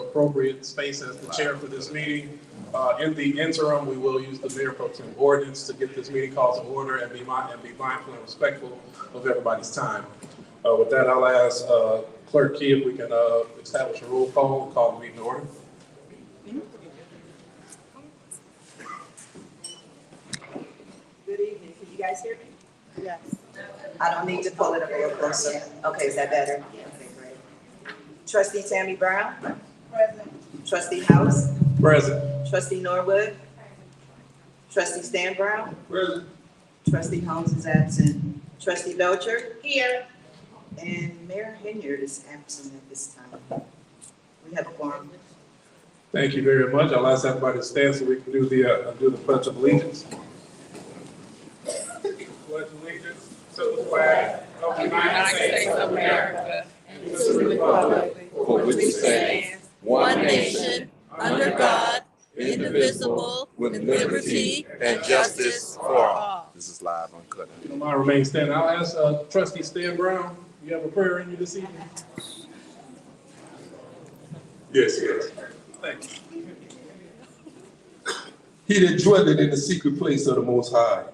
appropriate space as the chair for this meeting. In the interim, we will use the Mayor Pro Tem ordinance to get this meeting called to order and be mindful and respectful of everybody's time. With that, I'll ask Clerk Key if we can establish a roll call and call the meeting to order. Good evening. Can you guys hear me? Yes. I don't need to pull it a little closer. Okay, is that better? Okay, great. Trustee Tammy Brown? Present. Trustee House? Present. Trustee Norwood? Trustee Stan Brown? Present. Trustee Holmes is absent. Trustee Belcher? Here. And Mayor Henyard is absent at this time. We have a quorum. Thank you very much. I'll ask everybody to stand so we can do the Pledge of Allegiance. Pledge allegiance to the flag of the United States of America and to the republic for which it stands, one nation, under God, indivisible, with liberty and justice for all. This is live uncut. You don't mind remain standing. I'll ask Trustee Stan Brown, you have a prayer in you this evening? Yes. Thank you. He that dwelleth in the secret place of the Most High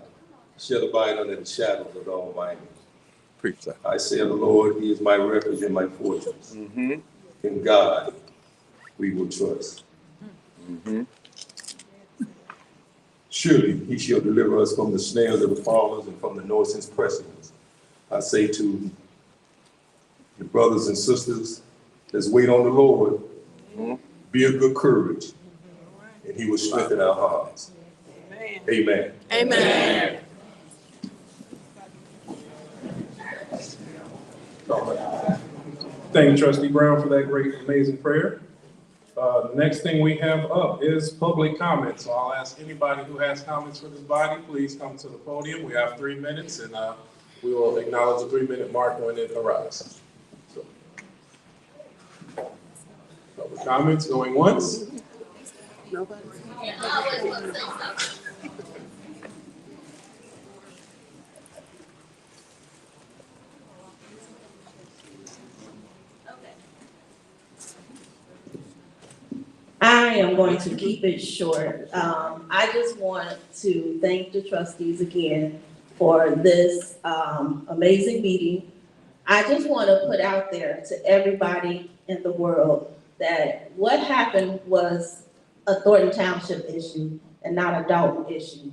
shall abide under the shadows of the Almighty. Preach that. I say of the Lord, He is my refuge and my fortress. In God we will trust. Surely He shall deliver us from the snares of the fowlers and from the noisome pestilence. I say to the brothers and sisters, let's wait on the Lord. Be of good courage, and He will strengthen our hearts. Amen. Amen. Thank you, Trustee Brown, for that great, amazing prayer. The next thing we have up is public comment. So I'll ask anybody who has comments for this body, please come to the podium. We have 3 minutes, and we will acknowledge the 3-minute mark when it arrives. So, public comments going once. Nobody? I am going to keep it short. I just want to thank the trustees again for this amazing meeting. I just want to put out there to everybody in the world that what happened was a Thornton Township issue and not a Dolton issue.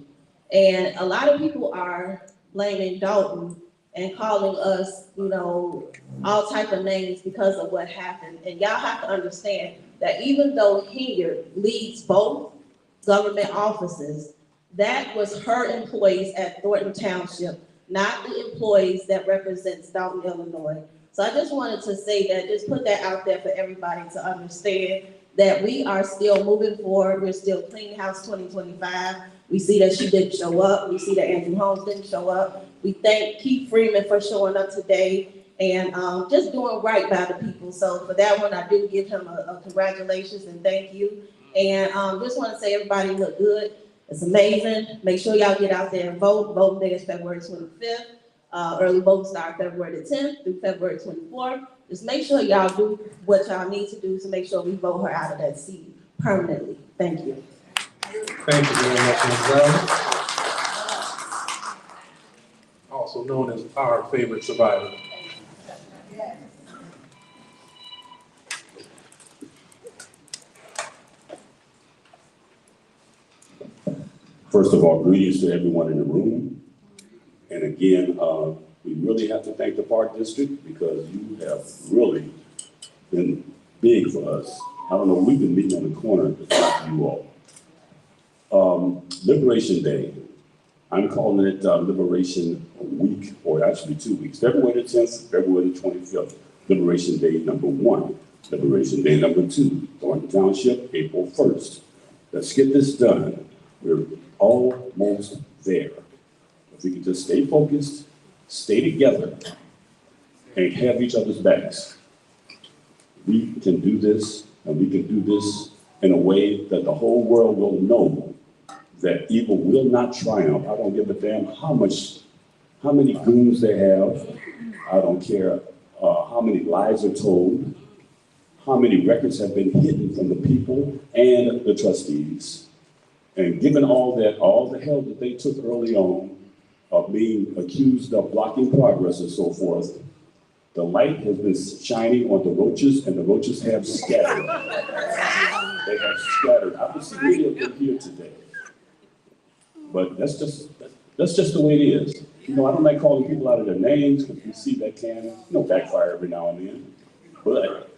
And a lot of people are blaming Dolton and calling us, all type of names because of what happened. And y'all have to understand that even though Henyard leads both government offices, that was her employees at Thornton Township, not the employees that represents Dolton, Illinois. So I just wanted to say that, just put that out there for everybody to understand that we are still moving forward. We're still Clean House 2025. We see that she didn't show up. We see that Andrew Holmes didn't show up. We thank Keith Freeman for showing up today and just doing right by the people. So for that one, I do give him a congratulations and thank you. And just want to say everybody look good. It's amazing. Make sure y'all get out there and vote. Voting day is February 25th. Early voting start February the 10th through February 24th. Just make sure y'all do what y'all need to do to make sure we vote her out of that seat permanently. Thank you. Thank you very much, Ms. Brown. Also known as our favorite survivor. First of all, greetings to everyone in the room. And again, we really have to thank the Park District because you have really been big for us. I don't know, we've been meeting on the corner to talk to you all. Liberation Day, I'm calling it Liberation Week, or actually 2 weeks. February the 10th, February the 25th, Liberation Day number 1. Liberation Day number 2, Dolton Township, April 1st. Let's get this done. We're almost there. If we can just stay focused, stay together, and have each other's backs, we can do this, and we can do this in a way that the whole world will know that evil will not triumph. I don't give a damn how many goons they have. I don't care how many lies are told, how many records have been hidden from the people and the trustees. And given all the help that they took early on of being accused of blocking progress and so forth, the light has been shining on the roaches, and the roaches have scattered. They have scattered. I don't see many of them here today. But that's just the way it is. You know, I don't like calling people out of their names, because you see that can, backfire every now and then. But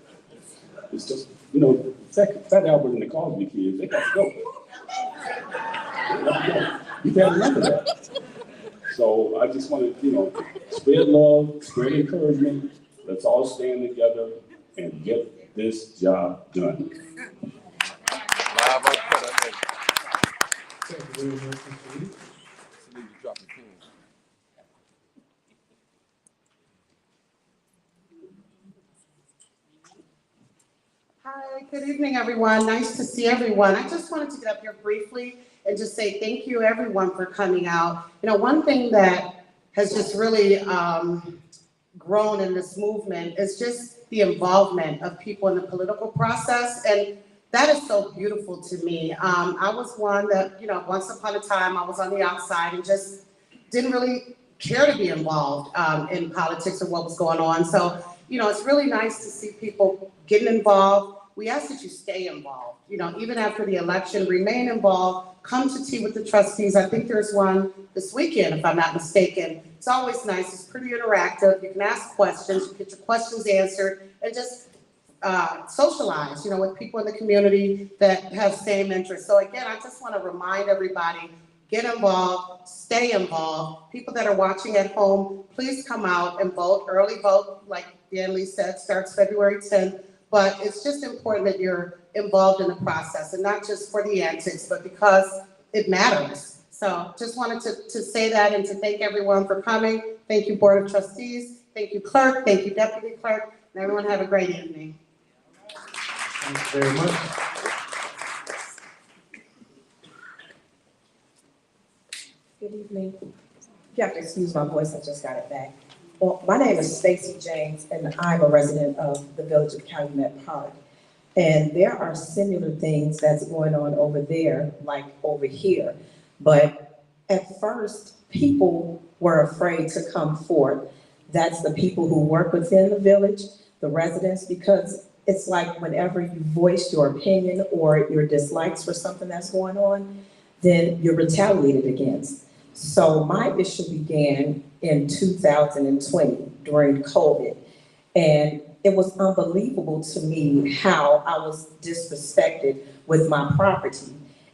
it's just, Fat Albert and the Cosby kids, they got to go. You've had enough of that. So I just want to, spread love, spread encouragement. Let's all stand together and get this job done. Live on cut, I think. Thank you very much, Mr. Lee. Somebody need to drop the pin. Hi, good evening, everyone. Nice to see everyone. I just wanted to get up here briefly and just say thank you, everyone, for coming out. One thing that has just really grown in this movement is just the involvement of people in the political process, and that is so beautiful to me. I was one that, once upon a time, I was on the outside and just didn't really care to be involved in politics or what was going on. So, it's really nice to see people getting involved. We ask that you stay involved, even after the election, remain involved, come to tea with the trustees. I think there's one this weekend, if I'm not mistaken. It's always nice, it's pretty interactive. You can ask questions, you get your questions answered, and just socialize, with people in the community that have same interests. So again, I just want to remind everybody, get involved, stay involved. People that are watching at home, please come out and vote. Early vote, like Dan Lee said, starts February 10th. But it's just important that you're involved in the process, and not just for the antics, but because it matters. So just wanted to say that and to thank everyone for coming. Thank you, Board of Trustees. Thank you, Clerk. Thank you, Deputy Clerk. And everyone have a great evening. Thank you very much. Good evening. You have to excuse my voice, I just got it back. Well, my name is Stacy James, and I'm a resident of the village of Calumet Park. And there are similar things that's going on over there, like over here. But at first, people were afraid to come forth. That's the people who work within the village, the residents, because it's like whenever you voice your opinion or your dislikes for something that's going on, then you're retaliated against. So my issue began in 2020 during COVID. And it was unbelievable to me how I was disrespected with my property.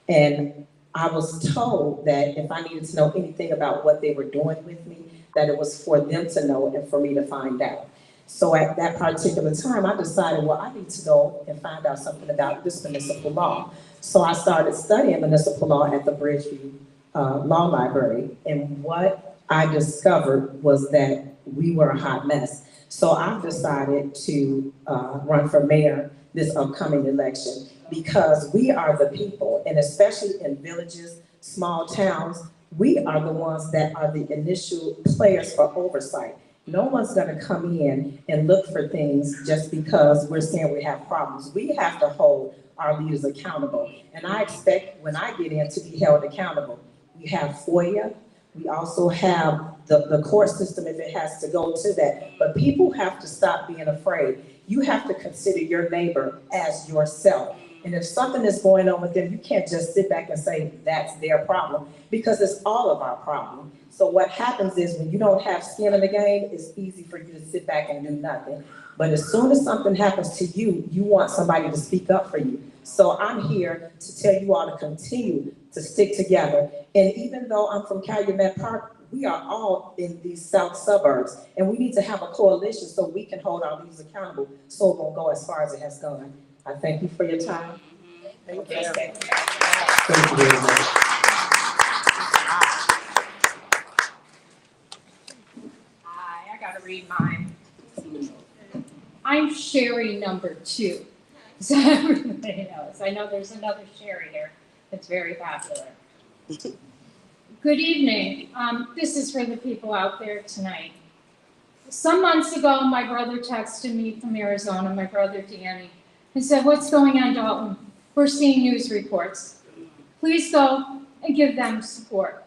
And I was told that if I needed to know anything about what they were doing with me, that it was for them to know and for me to find out. So at that particular time, I decided, well, I need to go and find out something about this municipal law. So I started studying municipal law at the Bridgeview Law Library. And what I discovered was that we were a hot mess. So I've decided to run for mayor this upcoming election because we are the people, and especially in villages, small towns, we are the ones that are the initial players for oversight. No one's gonna come in and look for things just because we're saying we have problems. We have to hold our leaders accountable. And I expect when I get in to be held accountable. We have FOIA, we also have the court system if it has to go to that. But people have to stop being afraid. You have to consider your neighbor as yourself. And if something is going on with them, you can't just sit back and say that's their problem, because it's all of our problem. So what happens is when you don't have skin in the game, it's easy for you to sit back and do nothing. But as soon as something happens to you, you want somebody to speak up for you. So I'm here to tell you all to continue to stick together. And even though I'm from Calumet Park, we are all in these south suburbs, and we need to have a coalition so we can hold our leaders accountable so it won't go as far as it has gone. I thank you for your time. Thank you. Thank you very much. Hi, I gotta read mine. I'm Sherry number 2, so everybody knows. I know there's another Sherry here that's very popular. Good evening. This is for the people out there tonight. Some months ago, my brother texted me from Arizona, my brother Danny, and said, "What's going on, Dalton? We're seeing news reports." Please go and give them support.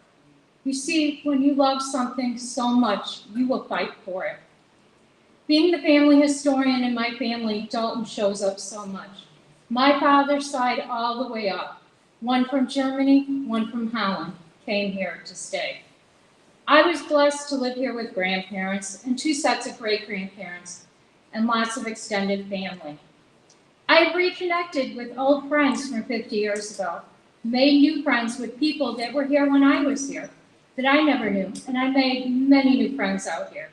You see, when you love something so much, you will fight for it. Being the family historian in my family, Dalton shows up so much. My father's side all the way up. One from Germany, one from Holland, came here to stay. I was blessed to live here with grandparents and 2 sets of great-grandparents and lots of extended family. I reconnected with old friends from 50 years ago, made new friends with people that were here when I was here, that I never knew, and I made many new friends out here.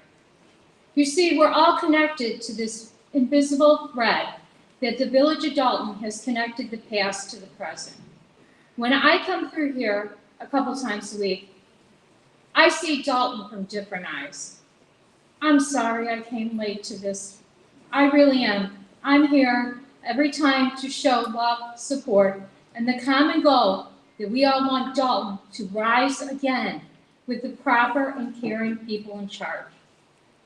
You see, we're all connected to this invisible thread that the village of Dolton has connected the past to the present. When I come through here a couple times a week, I see Dolton from different eyes. I'm sorry I came late to this. I really am. I'm here every time to show love, support, and the common goal that we all want Dolton to rise again with the proper and caring people in charge.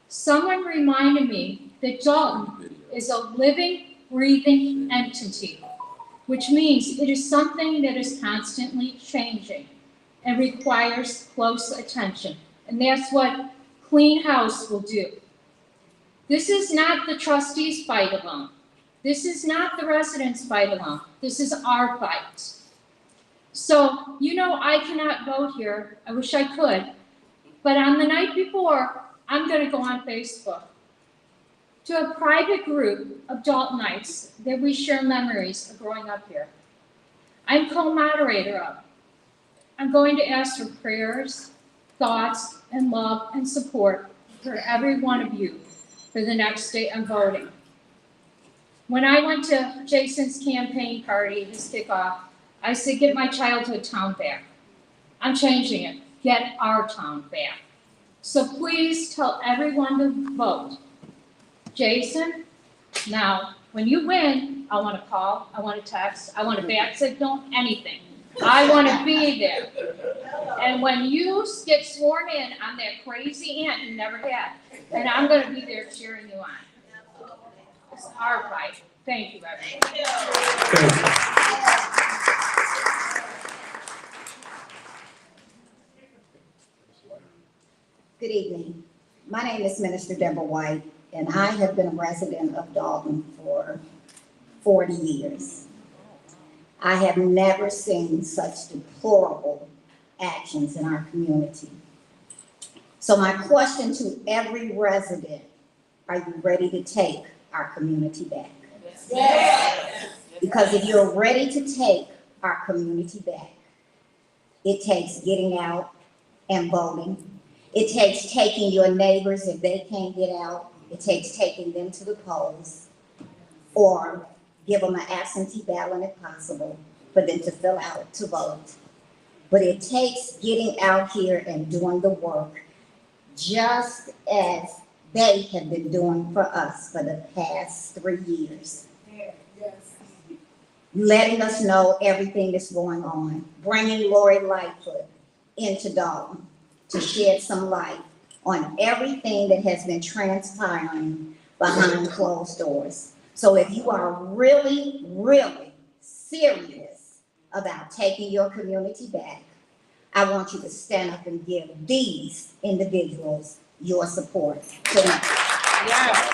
Someone reminded me that Dolton is a living, breathing entity, which means it is something that is constantly changing and requires close attention. And that's what Clean House will do. This is not the trustees' fight alone. This is not the residents' fight alone. This is our fight. So, you know, I cannot vote here. I wish I could. But on the night before, I'm going to go on Facebook to a private group of Daltonites that we share memories of growing up here. I'm co-moderator of. I'm going to ask for prayers, thoughts, and love and support for every one of you for the next day I'm voting. When I went to Jason's campaign party, his kickoff, I said, "Get my childhood town back." I'm changing it. Get our town back. So please tell everyone to vote. Jason, now, when you win, I want to call, I want to text, I want to bat signal, anything. I want to be there. And when you get sworn in, I'm that crazy aunt you never had. And I'm going to be there cheering you on. It's our fight. Thank you, everyone. Good evening. My name is Minister Deborah White, and I have been a resident of Dolton for 40 years. I have never seen such deplorable actions in our community. So my question to every resident, are you ready to take our community back? Yes. Because if you're ready to take our community back, it takes getting out and voting. It takes taking your neighbors if they can't get out. It takes taking them to the polls or give them an absentee ballot if possible for them to fill out to vote. But it takes getting out here and doing the work just as they have been doing for us for the past 3 years. Letting us know everything that's going on, bringing Lori Lightfoot into Dolton to shed some light on everything that has been transpiring behind closed doors. So if you are really, really serious about taking your community back, I want you to stand up and give these individuals your support tonight. Yes.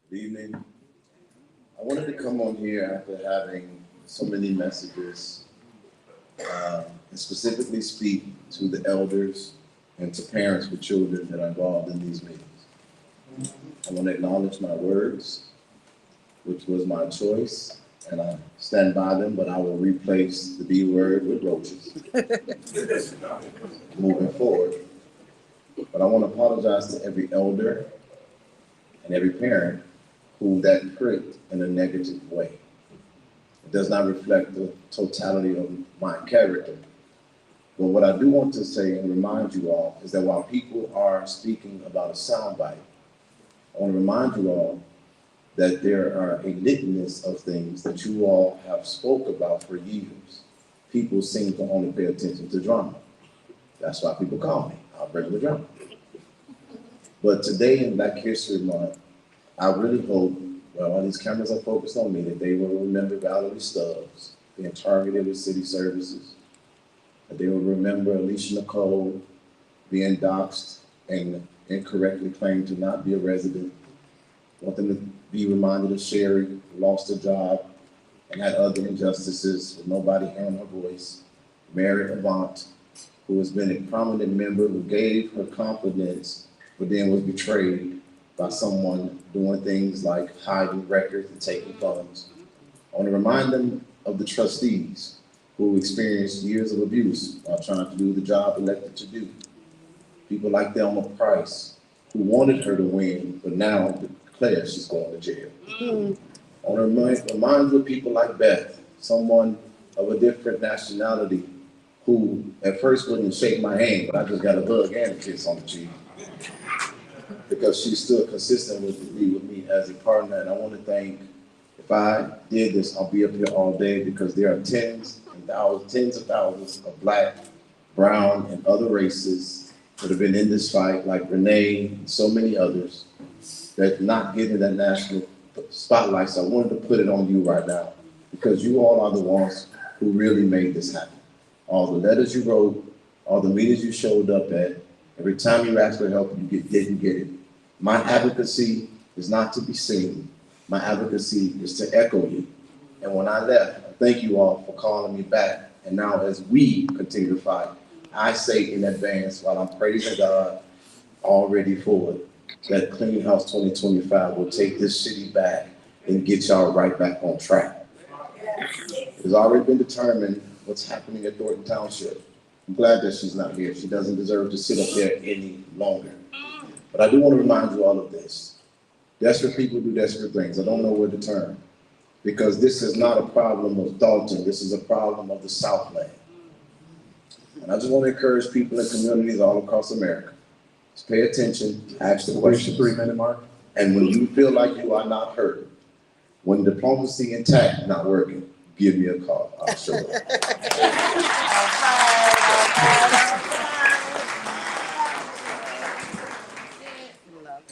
Good evening. I wanted to come on here after having so many messages and specifically speak to the elders and to parents with children that are involved in these meetings. I want to acknowledge my words, which was my choice, and I stand by them, but I will replace the B word with roaches moving forward. But I want to apologize to every elder and every parent who that hurt in a negative way. It does not reflect the totality of my character. But what I do want to say and remind you all is that while people are speaking about a soundbite I want to remind you all that there are a litany of things that you all have spoke about for years. People seem to only pay attention to drama. That's why people call me. I'll bring the drama. But today in Black History Month, I really hope, well, all these cameras are focused on me, that they will remember Valerie Stubbs being targeted with city services, that they will remember Alicia Nicole being doxxed and incorrectly claimed to not be a resident. I want them to be reminded of Sherry, who lost her job and had other injustices with nobody hearing her voice. Mary Avant, who has been a prominent member who gave her confidence, but then was betrayed by someone doing things like hiding records and taking funds. I want to remind them of the trustees who experienced years of abuse while trying to do the job elected to do. People like Thelma Price, who wanted her to win, but now declares she's going to jail. I want to remind you of people like Beth, someone of a different nationality, who at first wouldn't shake my hand, but I just got a hug and a kiss on the cheek, because she's still consistent with me as a partner. And I want to thank, if I did this, I'll be up here all day, because there are tens of thousands of Black, brown, and other races that have been in this fight, like Renee and so many others, that not getting that national spotlight. So I wanted to put it on you right now, because you all are the ones who really made this happen. All the letters you wrote, all the meetings you showed up at, every time you asked for help, you didn't get it. My advocacy is not to be seen. My advocacy is to echo you. And when I left, I thank you all for calling me back. And now as we continue to fight, I say in advance, while I'm praising God already for it, that Clean House 2025 will take this city back and get y'all right back on track. It's already been determined what's happening at Dolton Township. I'm glad that she's not here. She doesn't deserve to sit up there any longer. But I do want to remind you all of this. Desperate people do desperate things. I don't know where to turn, because this is not a problem of Dolton. This is a problem of the Southland. And I just want to encourage people in communities all across America to pay attention, ask the questions. 3-minute mark. And when you feel like you are not heard, when diplomacy intact not working, give me a call. I'll show up.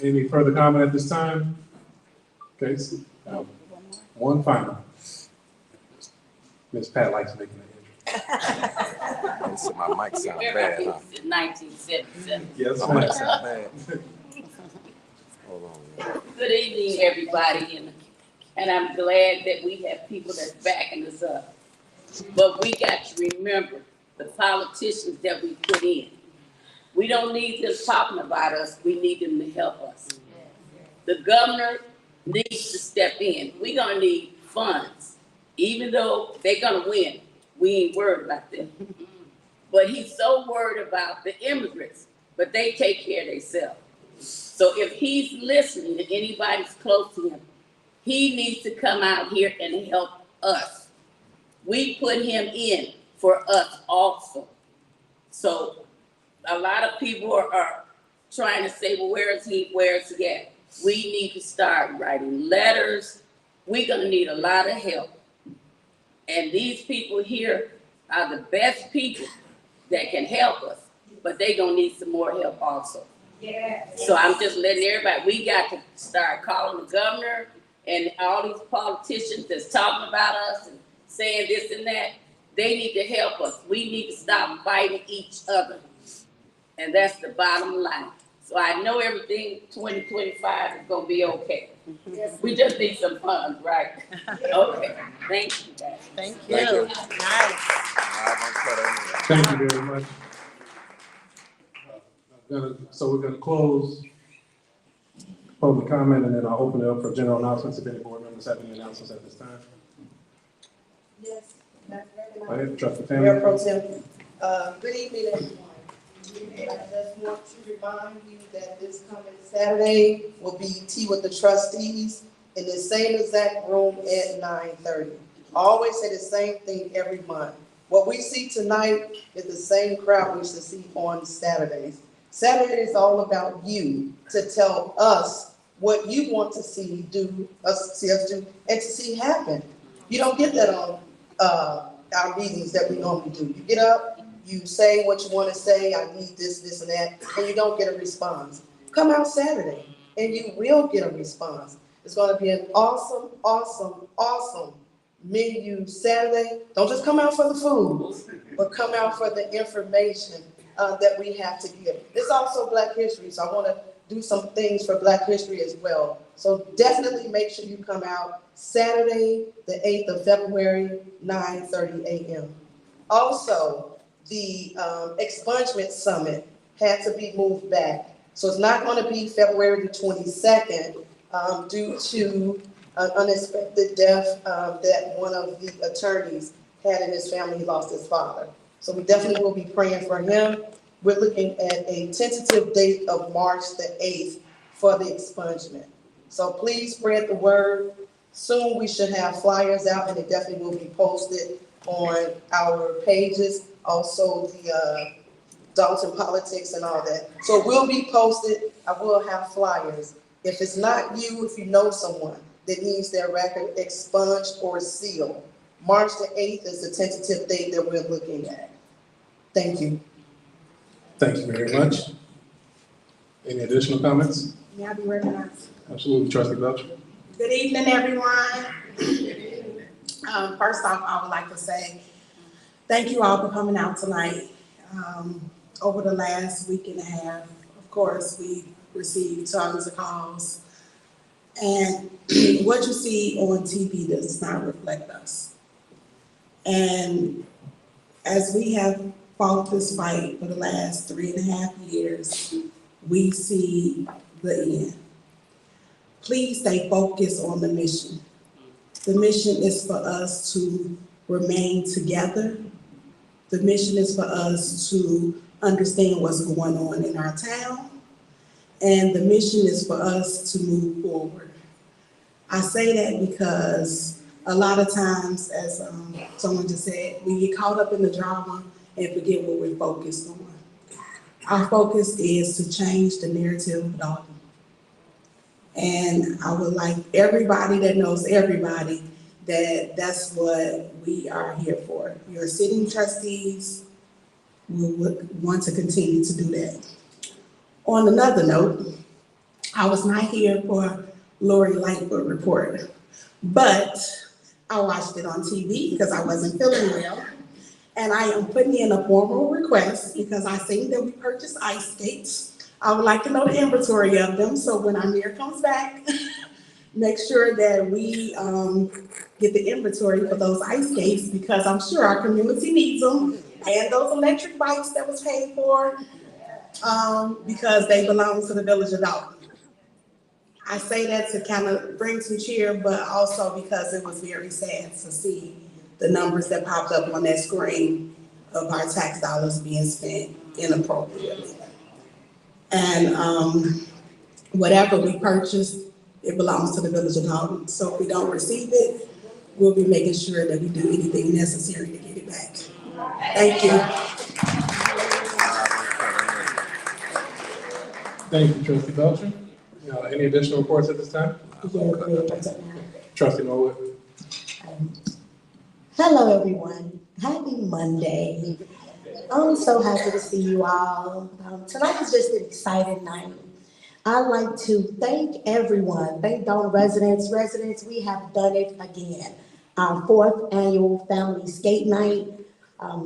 Any further comment at this time? Okay, so, one final. Ms. Pat likes making an entry. So my mic sound bad, huh? 1977. Yes, My ma'am. mic sound bad. Hold on. Good evening, everybody, and I'm glad that we have people that's backing us up. But we got to remember the politicians that we put in. We don't need them talking about us, we need them to help us. The governor needs to step in. We're gonna need funds. Even though they're gonna win, we ain't worried about them. But he's so worried about the immigrants, but they take care of themselves. So if he's listening to anybody's close to him, he needs to come out here and help us. We put him in for us also. So a lot of people are trying to say, well, where is he at? We need to start writing letters. We're gonna need a lot of help. And these people here are the best people that can help us, but they gonna need some more help also. So I'm just letting everybody, we got to start calling the governor and all these politicians that's talking about us and saying this and that. They need to help us. We need to stop fighting each other. And that's the bottom line. So I know everything 2025 is gonna be okay. We just need some funds, right? Okay, thank you guys. Thank you. you. I'm gonna cut it. Thank you very much. So we're gonna close public comment, and then I'll open it up for general announcements if any board members have any announcements at this time. Yes. Go ahead, Trustee Mayor Tammy. Pro Tem, good evening, everyone. And I just want to remind you that this coming Saturday will be tea with the trustees in the same exact room at 9:30. Always say the same thing every month. What we see tonight is the same crowd we used to see on Saturdays. Saturday is all about you to tell us what you want to see us do, and to see happen. You don't get that on our meetings that we normally do. You get up, you say what you want to say, I need this, this, and that, and you don't get a response. Come out Saturday, and you will get a response. It's going to be an awesome, awesome, awesome menu Saturday. Don't just come out for the food, but come out for the information that we have to give. It's also Black History, so I want to do some things for Black History as well. So definitely make sure you come out Saturday, the 8th of February, 9:30 a.m. Also, the expungement summit had to be moved back. So it's not going to be February the 22nd due to an unexpected death that one of the attorneys had in his family. He lost his father. So we definitely will be praying for him. We're looking at a tentative date of March the 8th for the expungement. So please spread the word. Soon we should have flyers out, and it definitely will be posted on our pages. Also the Dolton politics and all that. So it will be posted. I will have flyers. If it's not you, if you know someone that needs their record expunged or sealed, March the 8th is the tentative date that we're looking at. Thank you. Thank you very much. Any additional comments? May I be recognized? Absolutely, Trustee Belcher. Good evening, everyone. First off, I would like to say thank you all for coming out tonight. Over the last week and a half, of course, we received tons of calls. And what you see on TV does not reflect us. And as we have fought this fight for the last 3.5 years, we see the end. Please stay focused on the mission. The mission is for us to remain together. The mission is for us to understand what's going on in our town. And the mission is for us to move forward. I say that because a lot of times, as someone just said, we get caught up in the drama and forget what we're focused on. Our focus is to change the narrative of Dolton. And I would like everybody that knows everybody that that's what we are here for. Your sitting trustees will want to continue to do that. On another note, I was not here for Lori Lightfoot report, but I watched it on TV because I wasn't feeling well. And I am putting in a formal request because I think that we purchased ice skates. I would like to know the inventory of them, so when our mayor comes back, make sure that we get the inventory for those ice skates, because I'm sure our community needs them, and those electric bikes that was paid for, because they belong to the village of Dolton. I say that to kind of bring some cheer, but also because it was very sad to see the numbers that popped up on that screen of our tax dollars being spent inappropriately. And whatever we purchase, it belongs to the village of Dolton. So if we don't receive it, we'll be making sure that we do anything necessary to get it back. Thank you. Thank you, Trustee Belcher. Any additional reports at this time? Trustee Norwood. Hello, everyone. Happy Monday. I'm so happy to see you all. Tonight is just an exciting night. I'd like to thank everyone, thank Dolton residents. We have done it again. Our 4th annual family skate night.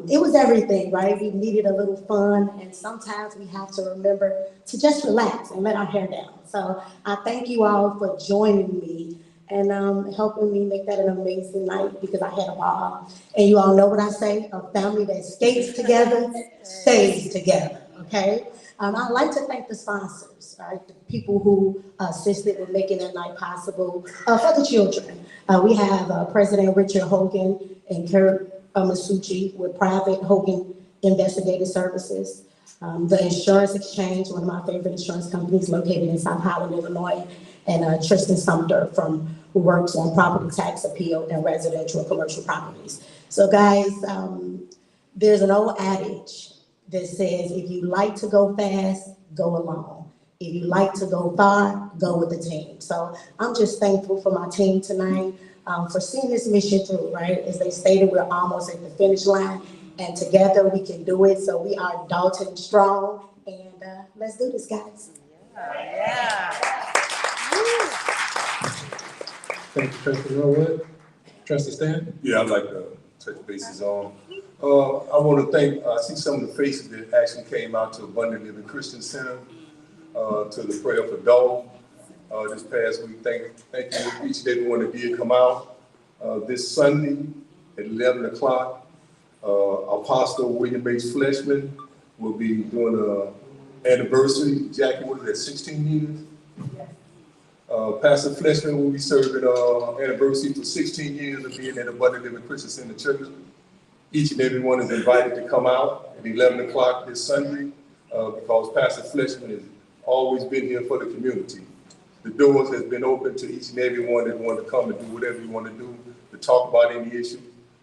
It was everything, right? We needed a little fun, and sometimes we have to remember to just relax and let our hair down. So I thank you all for joining me and helping me make that an amazing night, because I had a ball. And you all know what I say, a family that skates together stays together, okay? I'd like to thank the sponsors, right? The people who assisted with making that night possible for the children. We have President Richard Hogan and Kurt Masucci with Private Hogan Investigative Services. The Insurance Exchange, one of my favorite insurance companies located in South Holland, Illinois, and Tristan Sumter who works on property tax appeal and residential and commercial properties. So guys, there's an old adage that says, if you like to go fast, go alone. If you like to go far, go with the team. So I'm just thankful for my team tonight, for seeing this mission through, right? As they stated, we're almost at the finish line, and together we can do it. So we are Dolton strong, and let's do this, guys. Thank you, Trustee Norwood. Trustee Stan? Yeah, I'd like to touch bases on. I want to thank, I see some of the faces that actually came out to Abundant Living Christian Center, to the prayer for Dolton this past week. Thank you each and every one that did come out. This Sunday at 11 o'clock, Apostle William H. Fleshman will be doing an anniversary. Jackie, what is that, 16 years? Pastor Fleshman will be serving anniversary for 16 years of being at Abundant Living Christian Center Church. Each and every one is invited to come out at 11 o'clock this Sunday because Pastor Fleshman has always been here for the community. The doors has been open to each and every one that want to come and do whatever you want to do, to talk about any issue,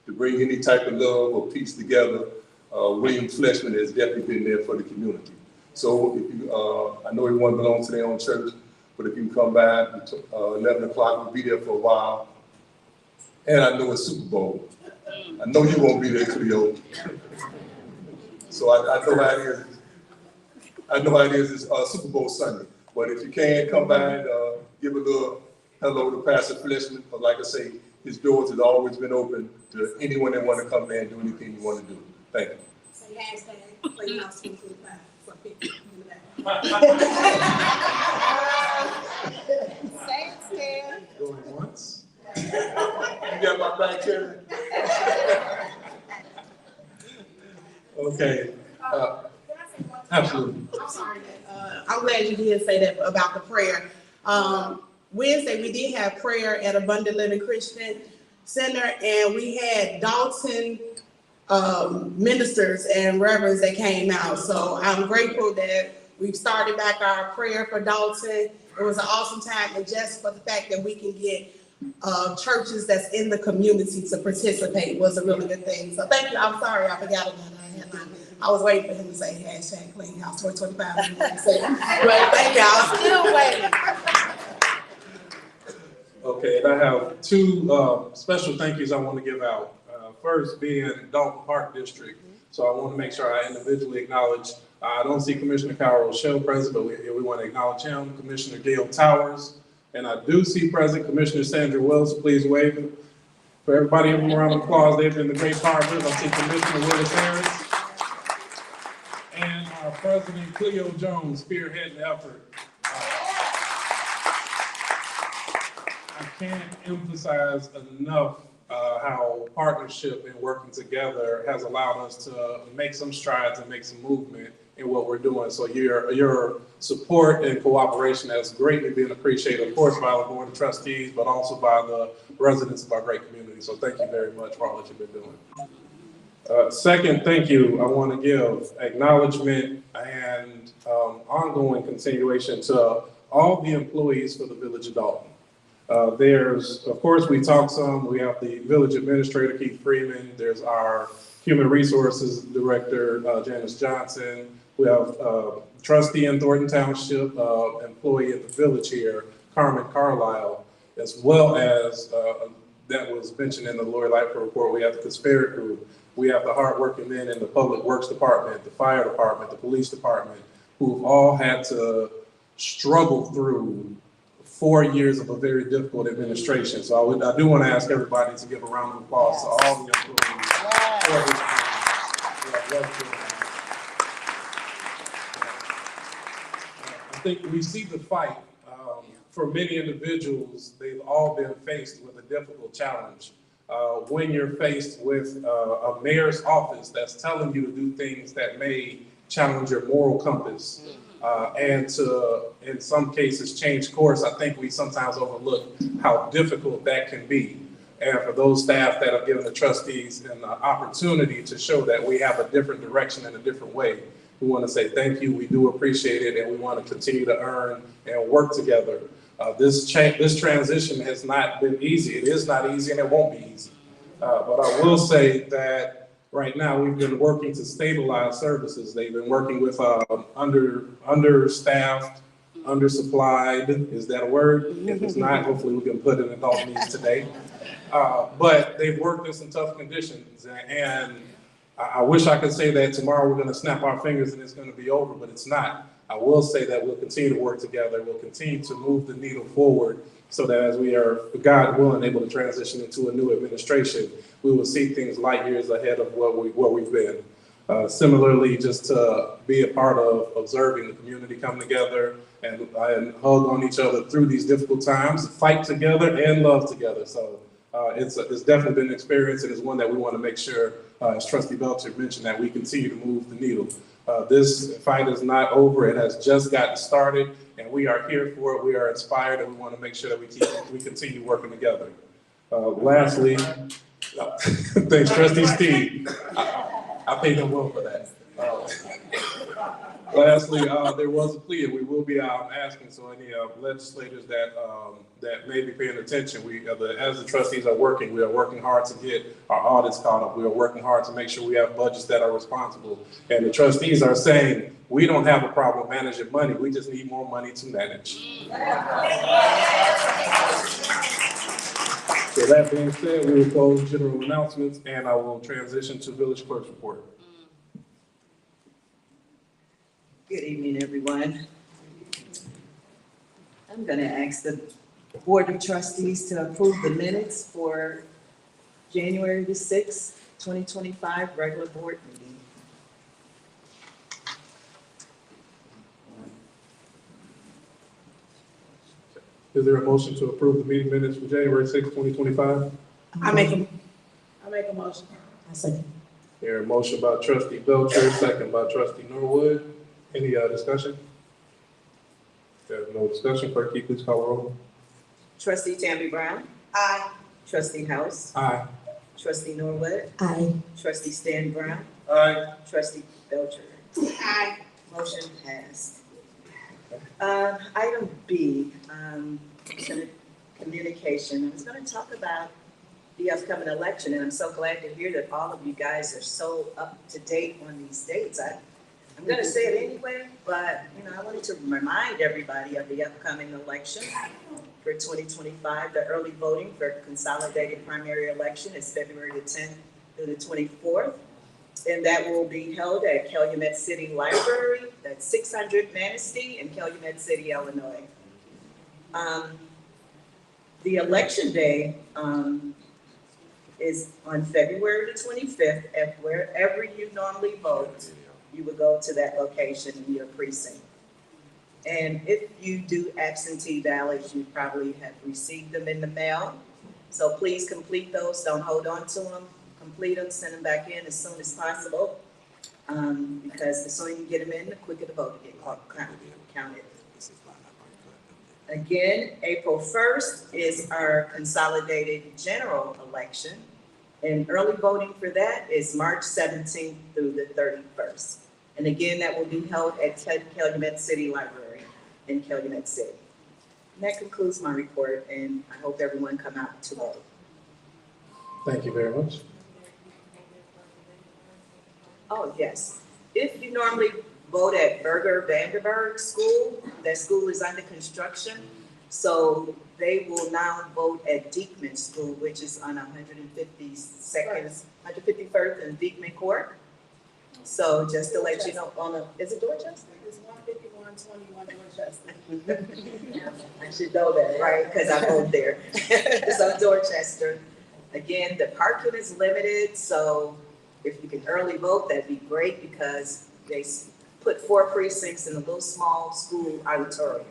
to bring any type of love or peace together. William Fleshman has definitely been there for the community. So if you, I know everyone belongs to their own church, but if you can come by, 11 o'clock, we'll be there for a while. And I know it's Super Bowl. I know you won't be there, Cleo. So I know how it is. I know how it is. It's Super Bowl Sunday. But if you can, come by and give a little hello to Pastor Fleshman. But like I say, his doors have always been open to anyone that want to come there and do anything you want to do. Thank you. Say hashtag Playhouse 2025 for people in the back. Say it, Stan. Going once. You got my back, Karen? Okay. Absolutely. I'm sorry. I'm glad you did say that about the prayer. Wednesday, we did have prayer at Abundant Living Christian Center, and we had Dolton ministers and reverends that came out. So I'm grateful that we've started back our prayer for Dolton. It was an awesome time, and just for the fact that we can get churches that's in the community to participate was a really good thing. So thank you. I'm sorry I forgot about that. I was waiting for him to say hashtag Clean House 2025. But thank you. I was still waiting. Okay, and I have two special thank yous I want to give out. First being Dolton Park District. So I want to make sure I individually acknowledge, I don't see Commissioner Kyle Rochelle present, but we want to acknowledge him, Commissioner Gail Towers, and I do see present Commissioner Sandra Wells. Please wave. For everybody, give them a round of applause. They've been the great partners. I see Commissioner Willis Harris. And our President Cleo Jones spearheading the effort. I can't emphasize enough how partnership and working together has allowed us to make some strides and make some movement in what we're doing. So your support and cooperation has greatly been appreciated, of course, by the Board of Trustees, but also by the residents of our great community. So thank you very much for all that you've been doing. Second, thank you. I want to give acknowledgement and ongoing continuation to all the employees for the Village of Dolton. There's, of course, we talk some, we have the village administrator, Keith Freeman. There's our human resources director, Janice Johnson. We have trustee in Thornton Township, employee at the village here, Carmen Carlisle, as well as, that was mentioned in the Lori Lightfoot report, we have the Conspiracy Group. We have the hardworking men in the Public Works Department, the Fire Department, the Police Department, who've all had to struggle through 4 years of a very difficult administration. So I do want to ask everybody to give a round of applause to all the employees. I think we see the fight. For many individuals, they've all been faced with a difficult challenge. When you're faced with a mayor's office that's telling you to do things that may challenge your moral compass, and to, in some cases, change course, I think we sometimes overlook how difficult that can be. And for those staff that have given the trustees an opportunity to show that we have a different direction and a different way, we want to say thank you. We do appreciate it, and we want to continue to earn and work together. This transition has not been easy. It is not easy, and it won't be easy. But I will say that right now we've been working to stabilize services. They've been working with understaffed undersupplied. Is that a word? If it's not, hopefully we can put it in Dolton Needs today. But they've worked in some tough conditions, and I wish I could say that tomorrow we're gonna snap our fingers and it's gonna be over, but it's not. I will say that we'll continue to work together, we'll continue to move the needle forward so that as we are, God willing, able to transition into a new administration, we will see things light years ahead of where we've been. Similarly, just to be a part of observing the community come together and hug on each other through these difficult times, fight together and love together. So it's definitely been an experience, and it's one that we want to make sure, as Trustee Belcher mentioned, that we continue to move the needle. This fight is not over. It has just gotten started, and we are here for it. We are inspired, and we want to make sure that we continue working together. Lastly, thanks, Trustee Steve. I paid him well for that. Lastly, there was a plea, and we will be asking, so any legislators that may be paying attention, as the trustees are working, we are working hard to get our audits caught up. We are working hard to make sure we have budgets that are responsible. And the trustees are saying, we don't have a problem managing money, we just need more money to manage. So that being said, we will close general announcements, and I will transition to village clerk's report. Good evening, everyone. I'm going to ask the Board of Trustees to approve the minutes for January the 6th, 2025 regular board meeting. Is there a motion to approve the meeting minutes for January 6th, 2025? I make a motion. I second. There a motion by Trustee Belcher, second by Trustee Norwood. Any discussion? There's no discussion. Clerk, can you please call the roll? Trustee Tammy Brown. Aye. Trustee House. Aye. Trustee Norwood. Aye. Trustee Stan Brown. Aye. Trustee Belcher. Aye. Motion passed. Item B, communication. I was going to talk about the upcoming election, and I'm so glad to hear that all of you guys are so up to date on these dates. I'm going to say it anyway, but I wanted to remind everybody of the upcoming election for 2025. The early voting for consolidated primary election is February the 10th through the 24th. And that will be held at Calumet City Library, that's 600 Manistee in Calumet City, Illinois. The election day is on February the 25th. At wherever you normally vote, you would go to that location in your precinct. And if you do absentee ballots, you probably have received them in the mail. So please complete those, don't hold on to them. Complete them, send them back in as soon as possible, because the sooner you get them in, the quicker the vote gets counted. Again, April 1st is our consolidated general election, and early voting for that is March 17th through the 31st. And again, that will be held at Calumet City Library in Calumet City. And that concludes my report, and I hope everyone come out to vote. Thank you very much. Oh, yes. If you normally vote at Berger Vanderburg School, that school is under construction. So they will now vote at Diekman School, which is on 151st and Diekman Court. So just to let you know, is it Dorchester? It's 151-21 Dorchester. I should know that, right? Because I vote there. So Dorchester. Again, the parking is limited, so if you can early vote, that'd be great, because they put 4 precincts in a little small school auditorium.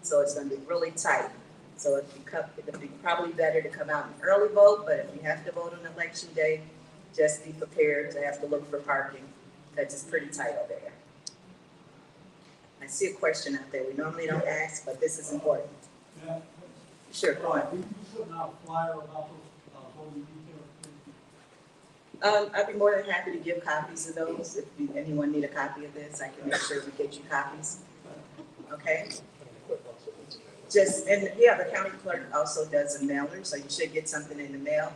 So it's gonna be really tight. So it'd be probably better to come out and early vote, but if you have to vote on election day, just be prepared to have to look for parking, because it's pretty tight over there. I see a question out there. We normally don't ask, but this is important. Yeah. Sure, go on. Did you put out a flyer about those voting details? I'd be more than happy to give copies of those. If anyone need a copy of this, I can make sure we get you copies. Okay? The county clerk also does a mailer, so you should get something in the mail.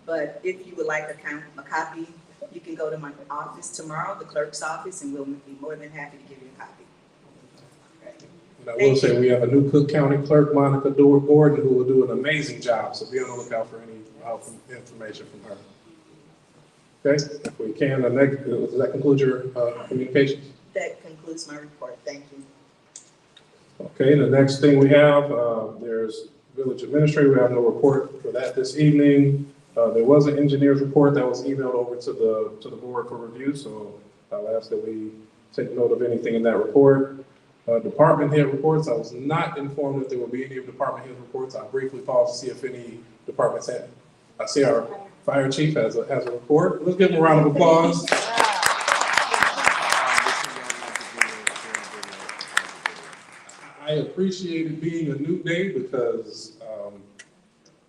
But if you would like a copy, you can go to my office tomorrow, the clerk's office, and we'll be more than happy to give you a copy. Okay. And I will say we have a new Cook County Clerk, Monica Gordon, who will do an amazing job, so be on the lookout for any help and information from her. Okay, if we can, does that conclude your communications? That concludes my report. Thank you. Okay, the next thing we have, there's village administrator. We have no report for that this evening. There was an engineer's report that was emailed over to the board for review, so I'll ask that we take note of anything in that report. Department head reports, I was not informed that there will be any department head reports. I briefly paused to see if any departments had. I see our fire chief has a report. Let's give him a round of applause. I appreciate it being a new day because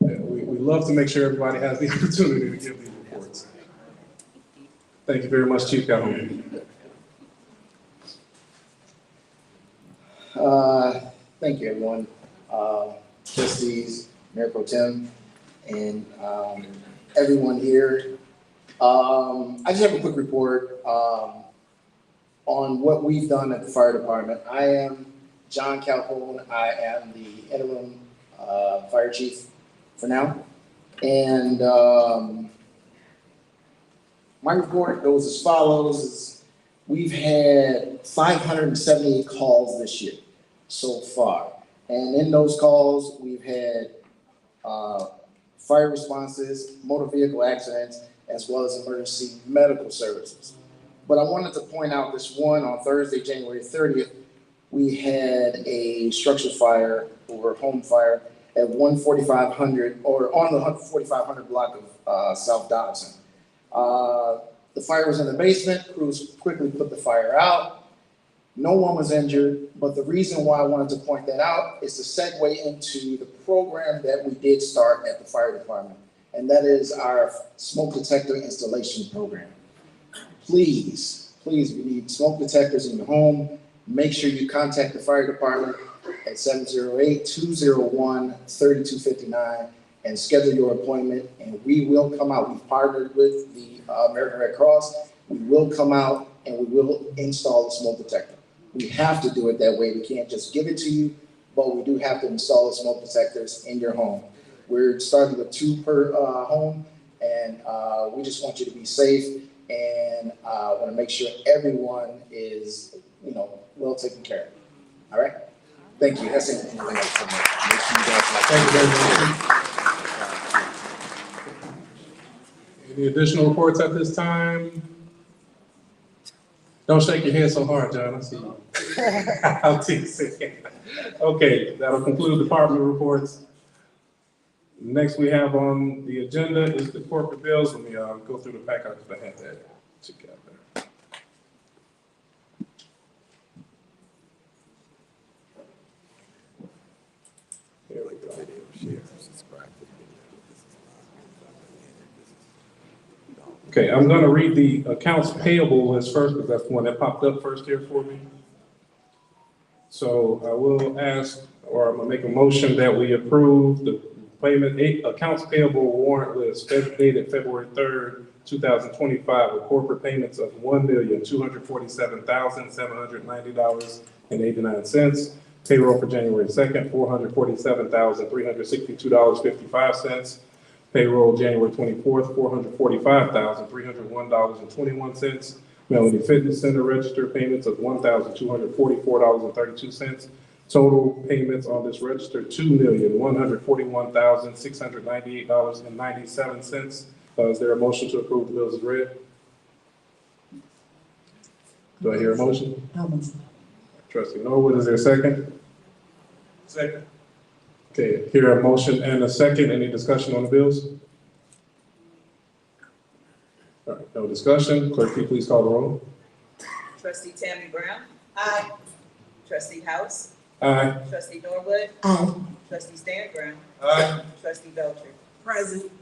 we love to make sure everybody has the opportunity to give these reports. Thank you very much, Chief Calhoun. Thank you, everyone. Trustees, Mayor Pro Tem, and everyone here. I just have a quick report on what we've done at the fire department. I am John Calhoun. I am the interim fire chief for now. And my report goes as follows. We've had 578 calls this year so far. And in those calls, we've had fire responses, motor vehicle accidents, as well as emergency medical services. But I wanted to point out this one on Thursday, January 30th, we had a structure fire or home fire at 14500 or on the 4500 block of South Dodson. The fire was in the basement. Crews quickly put the fire out. No one was injured, but the reason why I wanted to point that out is to segue into the program that we did start at the fire department, and that is our smoke detector installation program. Please, we need smoke detectors in your home. Make sure you contact the fire department at 708-201-3259 and schedule your appointment, and we will come out. We've partnered with the American Red Cross. We will come out and we will install the smoke detector. We have to do it that way. We can't just give it to you, but we do have to install the smoke detectors in your home. We're starting with 2 per home, and we just want you to be safe, and want to make sure everyone is, well taken care of. All right? Thank you. That's it. Thank you very much. Any additional reports at this time? Don't shake your head so hard, John. I see you. I'll tease it. Okay, that'll conclude department reports. Next we have on the agenda is the corporate bills. Let me go through the pack because I had that together. Here we go. Okay, I'm going to read the accounts payable list first because that's the one that popped up first here for me. So I will ask, or I'm going to make a motion that we approve the payment accounts payable warrant list dated February 3rd, 2025 with corporate payments of $1,247,790.89. Payroll for January 2nd, $447,362.55. Payroll January 24th, $445,301.21. Melody Fitness Center register payments of $1,244.32. Total payments on this register, $2,141,698.97. Is there a motion to approve the bills as read? Do I hear a motion? Trustee Norwood, is there a second? Second. Okay, hear a motion and a second. Any discussion on the bills? All right, no discussion. Clerk, can you please call the roll? Trustee Tammy Brown? Aye. Trustee House? Aye. Trustee Norwood? Aye. Trustee Stan Brown? Aye. Trustee Belcher? Present.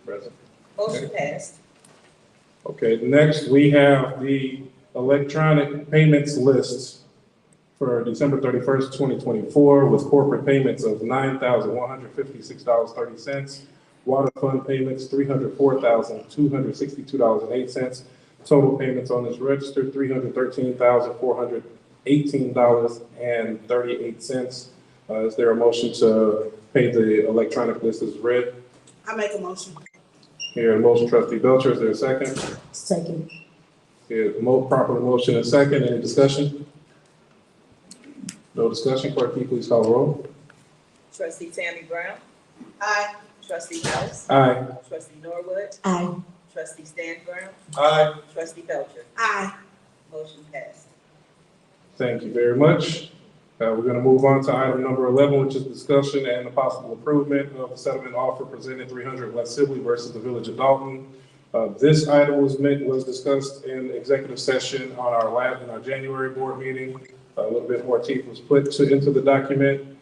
Present. Motion passed. Okay, next we have the electronic payments list for December 31st, 2024 with corporate payments of $9,156.30. Water fund payments, $304,262.08. Total payments on this register, $313,400 $18.38. Is there a motion to pay the electronic list as read? I make a motion. Here, a motion, trustee Belcher, is there a second? Second. Here, properly motion and second, any discussion? No discussion, clerk, can you please call the roll? Trustee Tammy Brown? Aye. Trustee House? Aye. Trustee Norwood? Aye. Trustee Stan Brown? Aye. Trustee Belcher? Aye. Motion passed. Thank you very much. We're going to move on to item number 11, which is discussion and the possible improvement of the settlement offer presented 300 West Sibley versus the Village of Dolton. This item was discussed in executive session on in our January board meeting. A little bit more teeth was put into the document.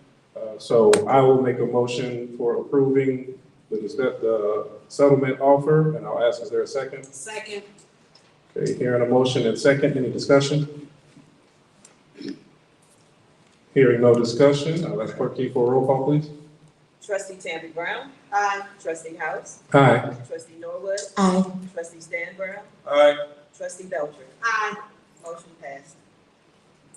So I will make a motion for approving the settlement offer, and I'll ask, is there a second? Second. Okay, hearing a motion and second, any discussion? Hearing no discussion, I'll ask clerk for a roll call, please. Trustee Tammy Brown? Aye. Trustee House? Aye. Trustee Norwood? Aye. Trustee Stan Brown? Aye. Trustee Belcher? Aye. Motion passed.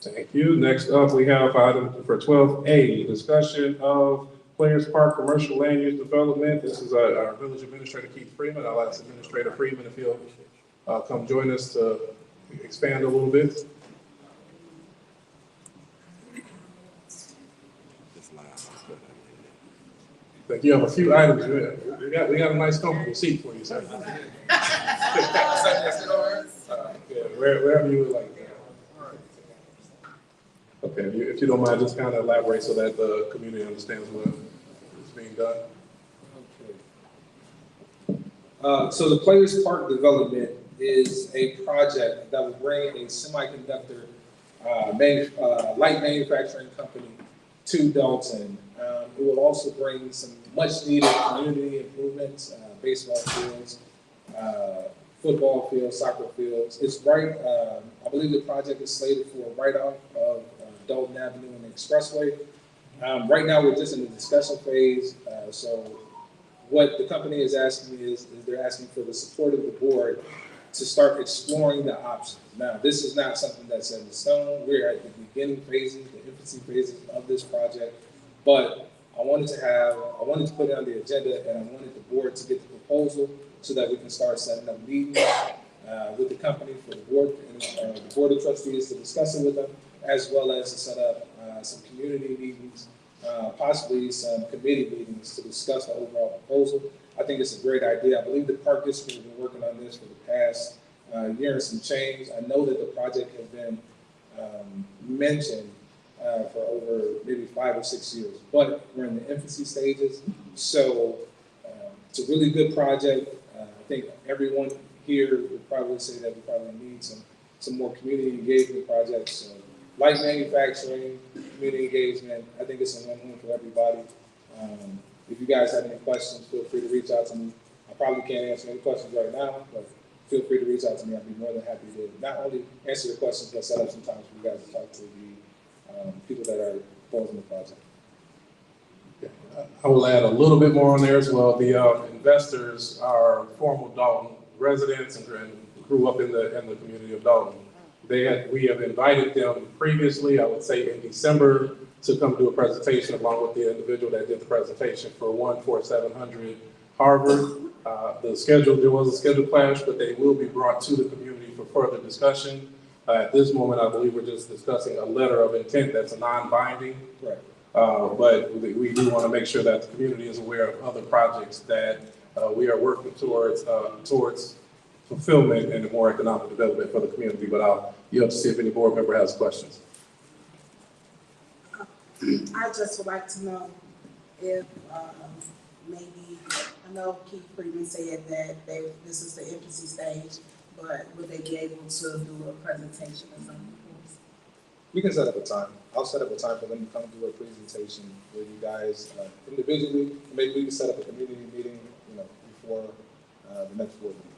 Thank you. Next up, we have item for 12A, discussion of Players Park Commercial Land Use Development. This is our Village Administrator Keith Freeman. I'll ask Administrator Freeman if he'll come join us to expand a little bit. Like you have a few items. We got a nice comfortable seat for you, sir. Wherever you would like. Okay, if you don't mind, just kind of elaborate so that the community understands what is being done. So the Players Park development is a project that will bring a semiconductor light manufacturing company to Dolton. It will also bring some much needed community improvements, baseball fields, football fields, soccer fields. It's right, I believe the project is slated for right off of Dolton Avenue and the Expressway. Right now, we're just in the discussion phase. So what the company is asking is they're asking for the support of the board to start exploring the options. Now, this is not something that's set in stone. We're at the beginning phases, the infancy phases of this project. But I wanted to put it on the agenda, and I wanted the board to get the proposal so that we can start setting up meetings with the company for the board and the board of trustees to discuss it with them, as well as to set up some community meetings, possibly some committee meetings to discuss the overall proposal. I think it's a great idea. I believe the Park District has been working on this for the past year and some change. I know that the project has been mentioned for over maybe 5 or 6 years, but we're in the infancy stages. So it's a really good project. I think everyone here would probably say that we probably need some more community engagement projects. So light manufacturing, community engagement, I think it's a win-win for everybody. If you guys have any questions, feel free to reach out to me. I probably can't answer any questions right now, but feel free to reach out to me. I'd be more than happy to not only answer your questions, but set up some time for you guys to talk to the people that are proposing the project. I will add a little bit more on there as well. The investors are former Dolton residents and grew up in the community of Dolton. We have invited them previously, I would say in December, to come do a presentation along with the individual that did the presentation for 14700 Harvard. There was a scheduled clash, but they will be brought to the community for further discussion. At this moment, I believe we're just discussing a letter of intent that's a non-binding. Right. But we do want to make sure that the community is aware of other projects that we are working towards fulfillment and more economic development for the community. But you have to see if any board member has questions. I just would like to know if maybe, I know Keith Freeman said that this is the infancy stage, but would they be able to do a presentation or something? We can set up a time. I'll set up a time for them to come do a presentation with you guys individually. Maybe we can set up a community meeting, before the next board meeting.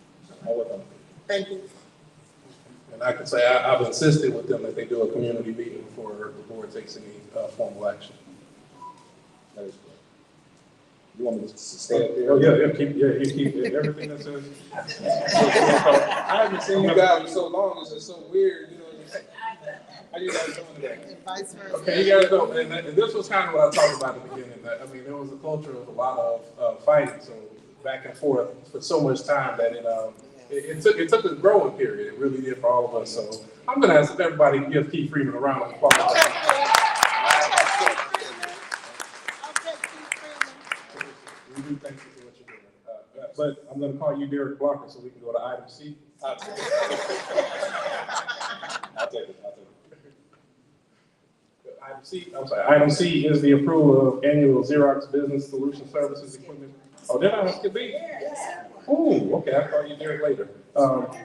I'll work on it. Thank you. And I can say I've insisted with them that they do a community meeting before the board takes any formal action. That is correct. You want me to stay up there? Oh, you keep everything that says. I haven't seen you guys in so long. It's just so weird, I How you guys doing today? Vice versa. Okay, you guys know, and this was kind of what I talked about at the beginning, that, I mean, there was a culture of a lot of fighting, so back and forth for so much time that it took a growing period, it really did for all of us, so I'm gonna ask if everybody give Keith Freeman a round of applause. We do thank you for what you're doing, but I'm gonna call you Derek Blocker so we can go to item C. I'll take it. Item C is the approval of annual Xerox Business Solution Services Equipment. Oh, did I skip B? Oh, okay, I'll call you Derek later.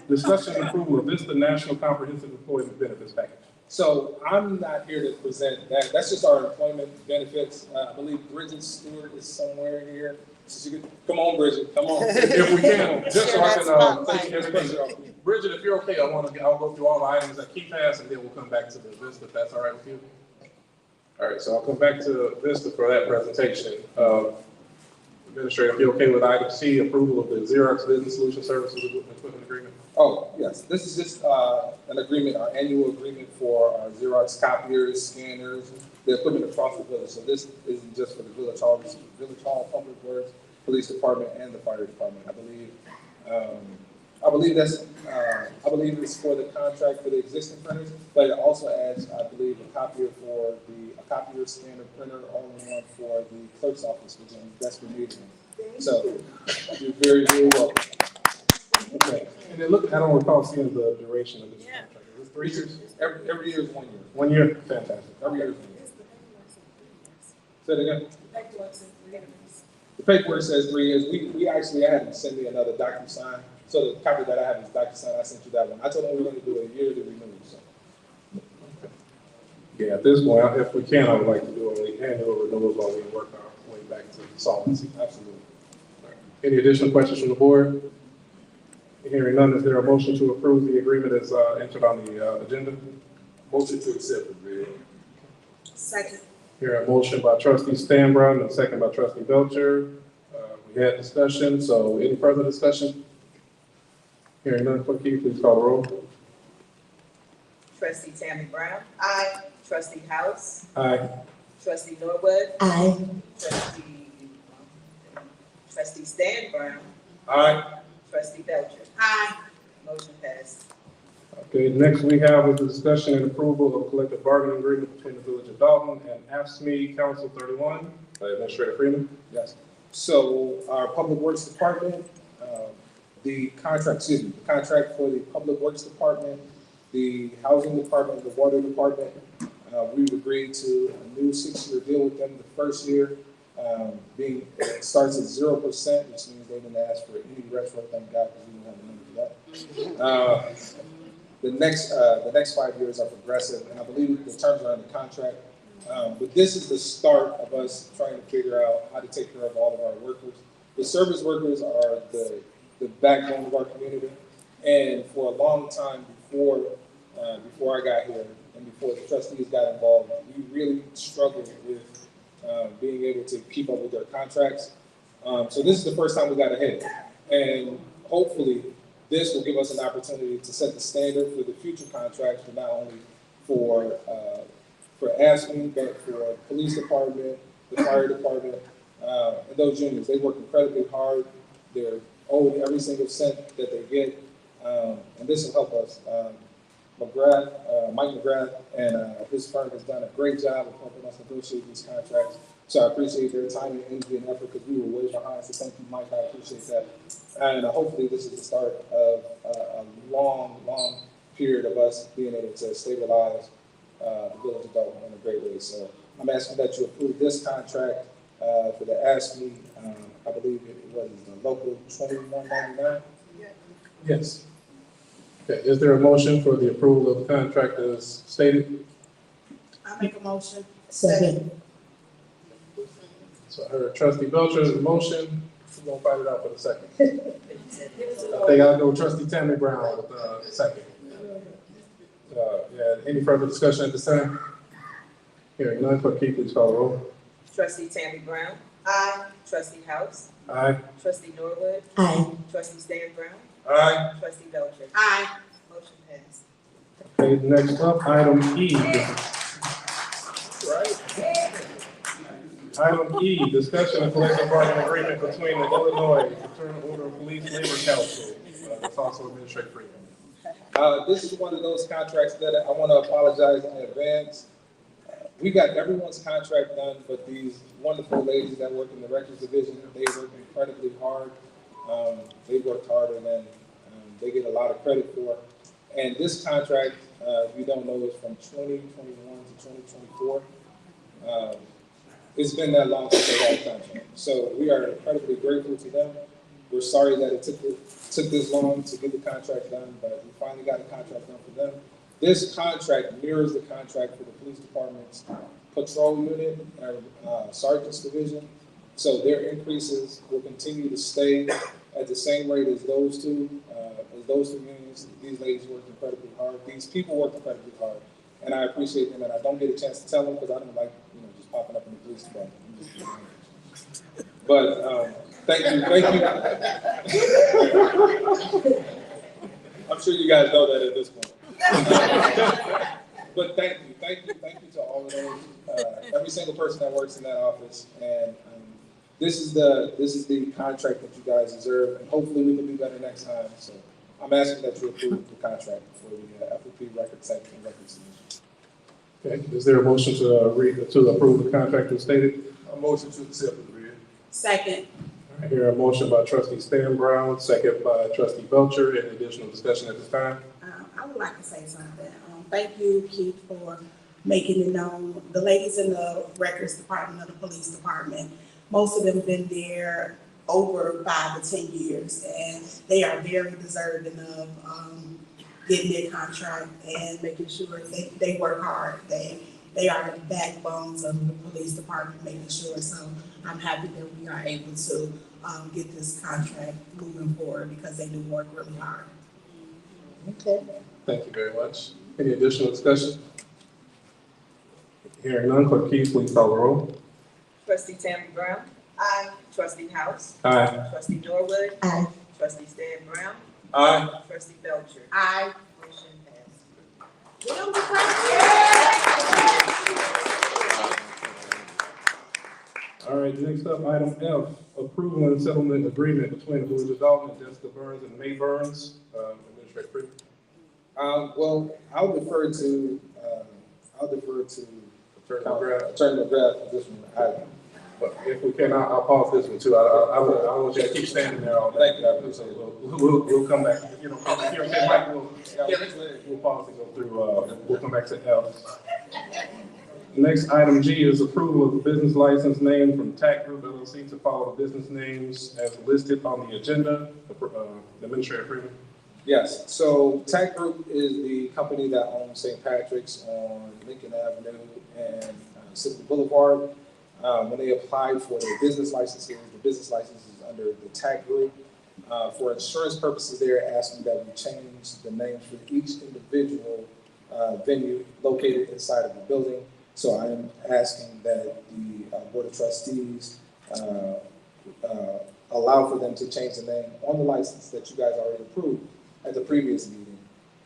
Discussion and approval of Vista National Comprehensive Employment Benefits Package. So I'm not here to present that. That's just our employment benefits. I believe Bridget Stewart is somewhere here. So she could, come on, Bridget, come on. If we can, just so I can take everything. Bridget, if you're okay, I'll go through all the items that Keith has, and then we'll come back to the Vista, if that's all right with you. All right, so I'll come back to Vista for that presentation. Administrator, if you're okay with item C, approval of the Xerox Business Solution Services Equipment Agreement. Oh, yes, this is just an agreement, our annual agreement for our Xerox copiers, scanners, the equipment across the village. So this isn't just for the Village Hall, this is Village Hall, Public Works, Police Department, and the Fire Department. I believe it's for the contract for the existing printers, but it also adds, I believe, a copier, scanner, printer, all in one for the clerk's office, which is desperate need. So you're very, very welcome. Okay, and then look, I don't recall seeing the duration of this contract. Is it 3 years? Every year is 1 year. 1 year? Fantastic. Every year is 1 year. Say it again. The paperwork says 3 years. We actually had them send me another DocuSign. So the copy that I have is DocuSign. I sent you that one. I told them we were going to do a yearly renewal. So. Yeah, at this point, if we can, I would like to do annual renewals while we work our way back to solvency. Absolutely. Right. Any additional questions from the board? Hearing none, is there a motion to approve the agreement as entered on the agenda? Motion to accept it, man. Second. Here a motion by trustee Stanbrough and a second by trustee Belcher. We had discussion, so any further discussion? Hearing none, clerk, please call the roll. Trustee Tammy Brown. Aye. Trustee House. Aye. Trustee Norwood. Aye. Trustee Stan Brown. Aye. Trustee Belcher. Aye. Motion passed. Okay, next we have is the discussion and approval of collective bargaining agreement between the Village of Dolton and AFSCME Council 31. Administrator Freeman. Yes. So our Public Works Department, the contract for the Public Works Department, the Housing Department, the Water Department, we've agreed to a new 6-year deal with them. The first year it starts at 0%, which means they didn't ask for any retro, thank God, because we don't have the money for that. The next 5 years are progressive, and I believe the terms are in the contract. But this is the start of us trying to figure out how to take care of all of our workers. The service workers are the backbone of our community, and for a long time before I got here and before the trustees got involved, we really struggled with being able to keep up with their contracts. So this is the first time we got ahead, and hopefully this will give us an opportunity to set the standard for the future contracts, for not only for AFSCME, but for police department, the fire department, and those unions. They work incredibly hard. They're owed every single cent that they get, and this will help us. Mike McGrath and his firm has done a great job of helping us negotiate these contracts. So I appreciate their time and energy and effort, because we were way behind. So thank you, Mike. I appreciate that. And hopefully this is the start of a long, long period of us being able to stabilize the Village of Dolton in a great way. So I'm asking that you approve this contract for the AFSCME. I believe it was the local 2199. Yes. Okay, is there a motion for the approval of the contract as stated? I make a motion. Second. So I heard trustee Belcher's motion. We're gonna fight it out for the second. I think I'll go with trustee Tammy Brown with the second. Yeah, any further discussion at this time? Hearing none, clerk, please call the roll. Trustee Tammy Brown. Aye. Trustee House. Aye. Trustee Norwood. Aye. Trustee Stan Brown. Aye. Trustee Belcher. Aye. Motion passed. Okay, next up, item E. Item E, discussion of collective bargaining agreement between the Illinois Fraternal Order of Police Labor Council. That's also Administrator Freeman. This is one of those contracts that I want to apologize in advance. We got everyone's contract done, but these wonderful ladies that work in the records division, they work incredibly hard. They worked harder than they get a lot of credit for. And this contract, if you don't know, is from 2021 to 2024. It's been that long since they had a contract. So we are incredibly grateful to them. We're sorry that it took this long to get the contract done, but we finally got a contract done for them. This contract mirrors the contract for the police department's patrol unit and sergeant's division. So their increases will continue to stay at the same rate as those two unions. These ladies work incredibly hard. These people work incredibly hard, and I appreciate them. And I don't get a chance to tell them because I don't like just popping up in the police department. But thank you. I'm sure you guys know that at this point. But thank you to all of those, every single person that works in that office. And this is the contract that you guys deserve, and hopefully we can do better next time. So I'm asking that you approve the contract for the FOP record section and record submission. Okay, is there a motion to approve the contract as stated? A motion to accept it, read. Second. I hear a motion by trustee Stan Brown, second by trustee Belcher. Any additional discussion at this time? I would like to say something. Thank you, Keith, for making it known. The ladies in the records department of the police department, most of them have been there over 5 to 10 years, and they are very deserving of getting their contract and making sure they work hard. They are the backbones of the police department, making sure. So I'm happy that we are able to get this contract moving forward because they do work really hard. Okay. Thank you very much. Any additional discussion? Hearing none, clerk Keys, please call the roll. Trustee Tammy Brown? Aye. Trustee House? Aye. Trustee Norwood? Aye. Trustee Stan Brown? Aye. Trustee Belcher? Aye. Motion passed. All right, next up, item F, approval and settlement agreement between the Village of Dolton and Jessica Burns and May Burns. Administrator Freeman. Well, I'll defer to Attorney McGrath. Attorney McGrath for this one. But if we can, I'll pause this one too. I don't want you to keep standing there all day. So we'll come back. If you're okay, Mike, we'll pause and go through. We'll come back to F. Next, item G is approval of the business license name from TAC Group LLC to follow the business names as listed on the agenda. Administrator Freeman. Yes, so TAC Group is the company that owns St. Patrick's on Lincoln Avenue and City Boulevard. When they applied for their business licenses, the business license is under the TAC Group. For insurance purposes, they're asking that we change the names for each individual venue located inside of the building. So I am asking that the Board of Trustees allow for them to change the name on the license that you guys already approved at the previous meeting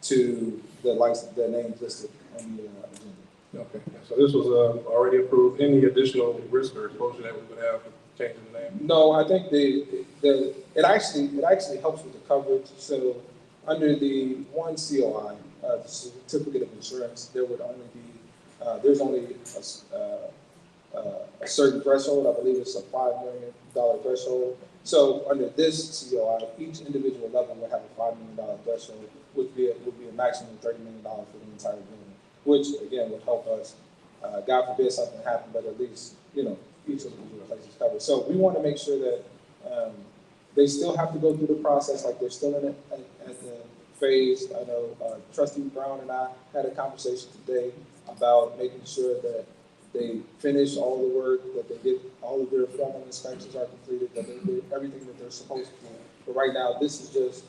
to the names listed on the agenda. Okay, so this was already approved. Any additional risk or exposure that we would have for changing the name? No, I think it actually helps with the coverage. So under the one COI, the certificate of insurance, there would only be there's only a certain threshold. I believe it's a $5 million threshold. So under this COI, each individual level would have a $5 million threshold, would be a maximum of $30 million for the entire building, which again would help us. God forbid something happened, but at least each individual place is covered. So we want to make sure that they still have to go through the process, like they're still in it at the phase. I know Trustee Brown and I had a conversation today about making sure that they finish all the work, that they get all of their formal inspections are completed, that they do everything that they're supposed to do. But right now, this is just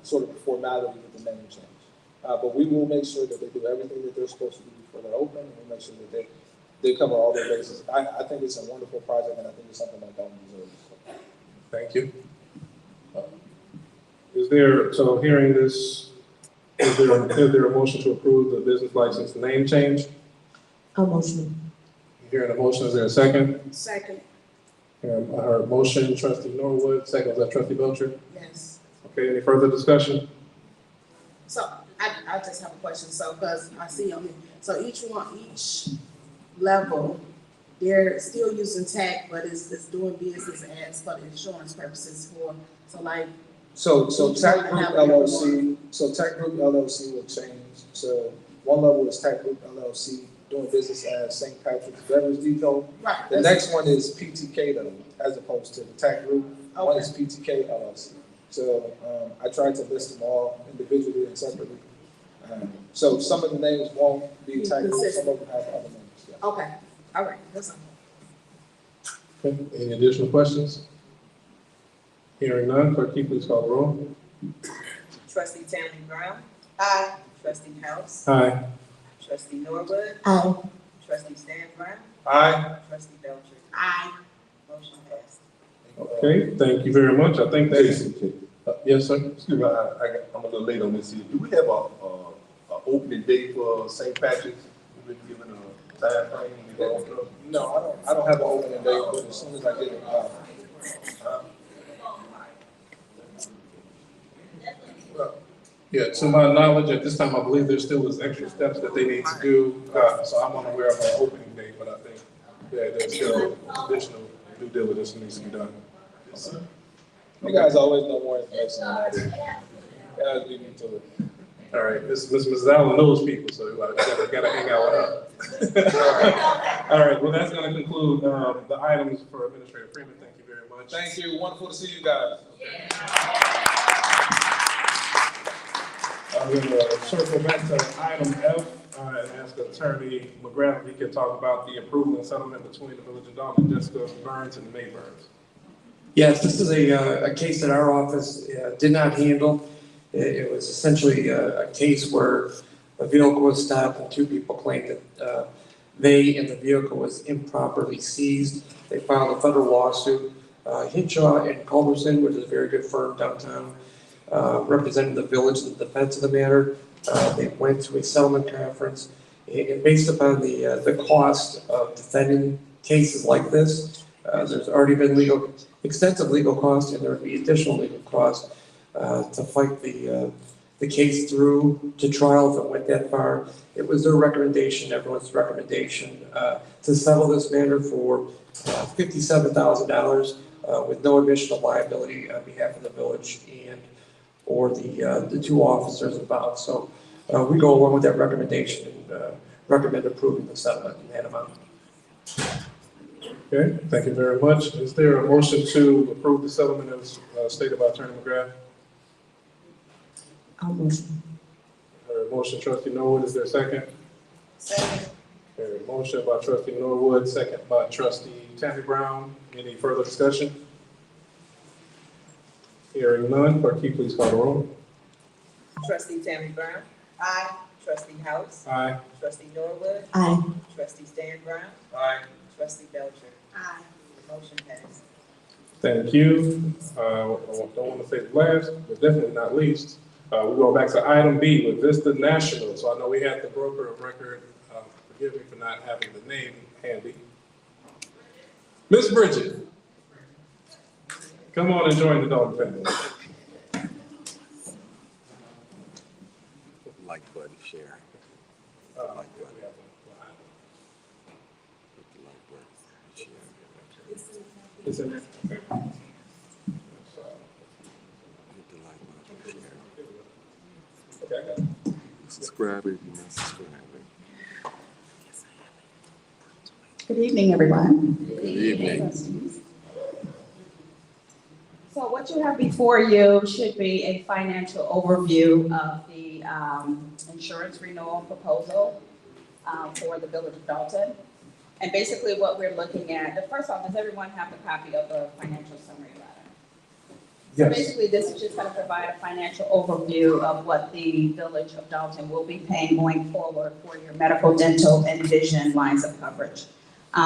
sort of a formality with the name change. But we will make sure that they do everything that they're supposed to do before they're open, and we'll make sure that they cover all their bases. I think it's a wonderful project, and I think it's something that Dolton deserves. Thank you. So hearing this Is there a motion to approve the business license name change? A motion. Hearing a motion, is there a second? Second, I heard a motion, trustee Norwood, second, was that trustee Belcher? yes. Okay, any further discussion? So I just have a question, so, because I see on here, so each level, they're still using tag, but it's doing business as for the insurance purposes so like, So Each Tech one Group have LLC, so Tech Group LLC will change. So one level is Tech Group LLC doing business as St. Patrick's Beverage Depot. right. The next one is PTK though, as opposed to the Tech Group. One is PTK LLC. So I tried to list them all individually and separately. So some of the names won't be Tech Group, some of them have other names. Yeah. Okay, all right, that's all. Okay, any additional questions? Hearing none, clerk, can you please call the roll? Trustee Tammy Brown, Aye. trustee House, Aye. trustee Norwood, Aye. trustee Stan Brown, Aye. trustee Belcher. Aye. Motion passed. Okay, thank you very much. I think that's, Jason, yes, sir. excuse me, I'm a little late on this here. Do we have a opening date for St. Patrick's? We've been given a time frame we gonna open up? No, I don't have an opening date, but as soon as I get it, Yeah, to my knowledge, at this time, I believe there still is extra steps that they need to do. So I'm unaware of an opening date, but I think there's still additional due diligence that needs to be done. you guys always know more information than I do. Guys leave me to it. All right, Mrs. Allen knows people, so I gotta hang out with her. All right, well, that's gonna conclude, the items for Administrative Freeman. Thank you very much. Thank you, wonderful to see you guys. I'm gonna circle back to item F, and ask Attorney McGrath if he can talk about the approval and settlement between the Village of Dolton, Jessica Burns and May Burns. Yes, this is a case that our office did not handle. It was essentially a case where a vehicle was stopped and two people claimed that they and the vehicle was improperly seized. They filed a federal lawsuit. Hinshaw and Culberson, which is a very good firm downtown, represented the village in the defense of the matter. They went to a settlement conference, and based upon the cost of defending cases like this, there's already been extensive legal costs, and there would be additional legal costs to fight the case through to trial if it went that far. It was their recommendation, everyone's recommendation, to settle this matter for $57,000 with no additional liability on behalf of the village and or the two officers involved. So we go along with that recommendation and recommend approving the settlement in that amount. Okay, thank you very much. Is there a motion to approve the settlement as stated by Attorney McGrath? I'll motion. Motion, trustee Norwood, is there a second? Second. Motion by trustee Norwood, second by trustee Tammy Brown. Any further discussion? Hearing none, clerk, can you please call the roll? Trustee Tammy Brown. Aye. Trustee House. Aye. Trustee Norwood. Aye. Trustee Stan Brown. Aye. Trustee Belcher. Aye. Motion passed. Thank you. I don't want to say the last, but definitely not least. We're going back to item B with Vista National. So I know we had the broker of record. Forgive me for not having the name handy. Miss Bridget, come on and join the Dolton family. Like button, share. Like button. Hit the like button, share. It's in there. Hit the like button, share. Okay, I got it. Subscribe if you're not subscribing. Good evening, everyone. Good evening. So what you have before you should be a financial overview of the insurance renewal proposal for the Village of Dolton. And basically what we're looking at, first off, does everyone have a copy of the financial summary letter? So basically, this is just going to provide a financial overview of what the Village of Dolton will be paying going forward for your medical, dental, and vision lines of coverage.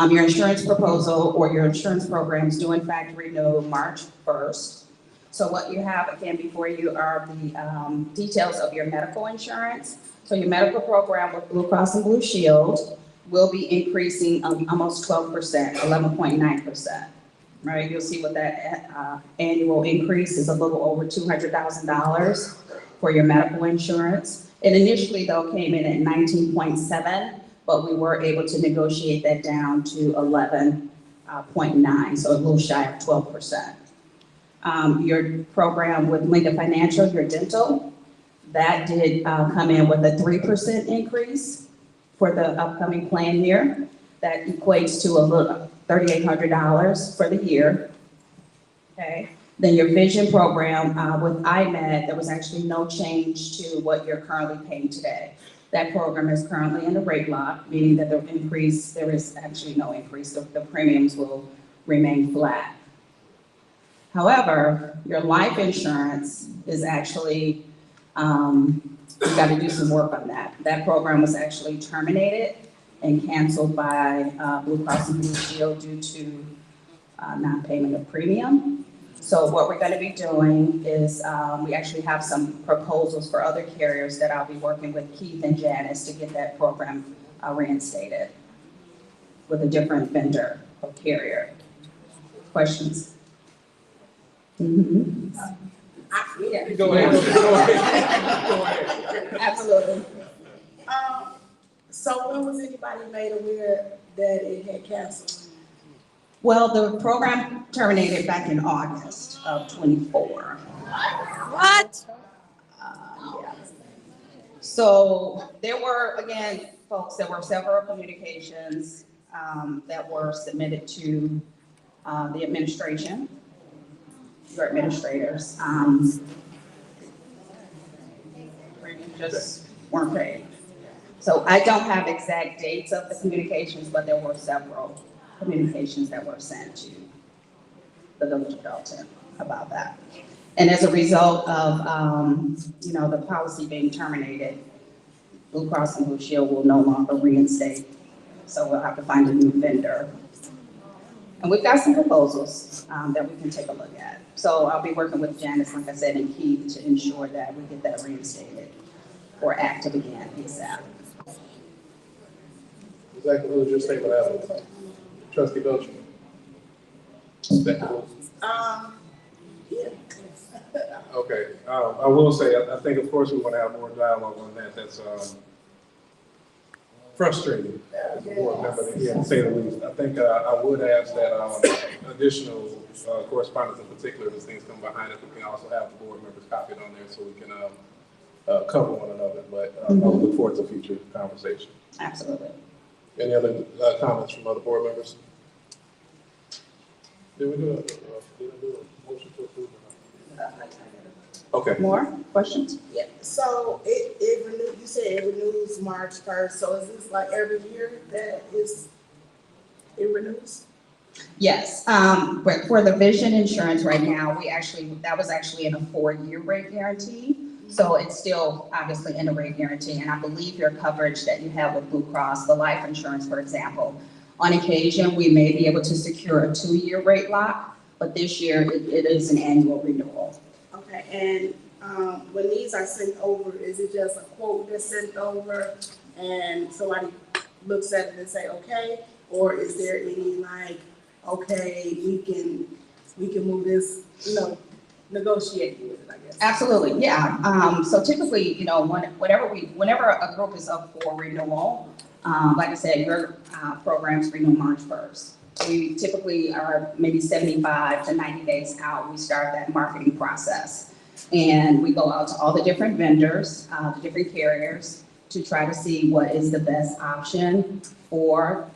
Your insurance proposal or your insurance programs do in fact renew March 1st. So what you have again before you are the details of your medical insurance. So your medical program with Blue Cross and Blue Shield will be increasing almost 12%, 11.9%. Right, you'll see what that annual increase is, a little over $200,000 for your medical insurance. It initially though came in at 19.7, but we were able to negotiate that down to 11.9, so a little shy of 12%. Your program with Lincoln Financial, your dental, that did come in with a 3% increase for the upcoming plan year. That equates to a little $3,800 for the year. Okay. Then your vision program with IMED, there was actually no change to what you're currently paying today. That program is currently in the rate lock, meaning that there is actually no increase. The premiums will remain flat. However, your life insurance is actually, we've got to do some work on that. That program was actually terminated and canceled by Blue Cross and Blue Shield due to non-payment of premium. So what we're going to be doing is we actually have some proposals for other carriers that I'll be working with Keith and Janice to get that program reinstated with a different vendor or carrier. Questions? Mm-hmm. Yeah. Go ahead. Absolutely. So when was anybody made aware that it had canceled? Well, the program terminated back in August of '24. What? Yeah. So there were, again, folks, there were several communications that were submitted to the administration, your administrators. Just weren't paid. So I don't have exact dates of the communications, but there were several communications that were sent to the Village of Dolton about that. And as a result of, the policy being terminated, Blue Cross and Blue Shield will no longer reinstate. So we'll have to find a new vendor. And we've got some proposals that we can take a look at. So I'll be working with Janice, like I said, and Keith to ensure that we get that reinstated or active again ASAP. Exactly, what was your statement, Adam? Trustee Belcher? Yeah. Okay, I will say, I think of course we want to have more dialogue on that. That's frustrating as a board member to hear, to say the least. I think I would ask that additional correspondence, in particular, as things come behind it, we can also have the board members copied on there so we can cover one another. But I look forward to future conversation. Absolutely. Any other comments from other board members? Did we do a motion to approve? Okay. More questions? Yeah, so it renews, you said it renews March 1st, so is this like every year that it renews? Yes, but for the vision insurance right now, that was actually in a 4-year rate guarantee. So it's still obviously in a rate guarantee, and I believe your coverage that you have with Blue Cross, the life insurance, for example, on occasion, we may be able to secure a 2-year rate lock, but this year it is an annual renewal. Okay, and when these are sent over, is it just a quote that's sent over and somebody looks at it and say, okay? Or is there any like, okay, we can move this, negotiate with it, I guess? Absolutely, yeah. So typically, whenever a group is up for renewal, like I said, your programs renew March 1st. We typically are maybe 75 to 90 days out. We start that marketing process. And we go out to all the different vendors, the different carriers, to try to see what is the best option for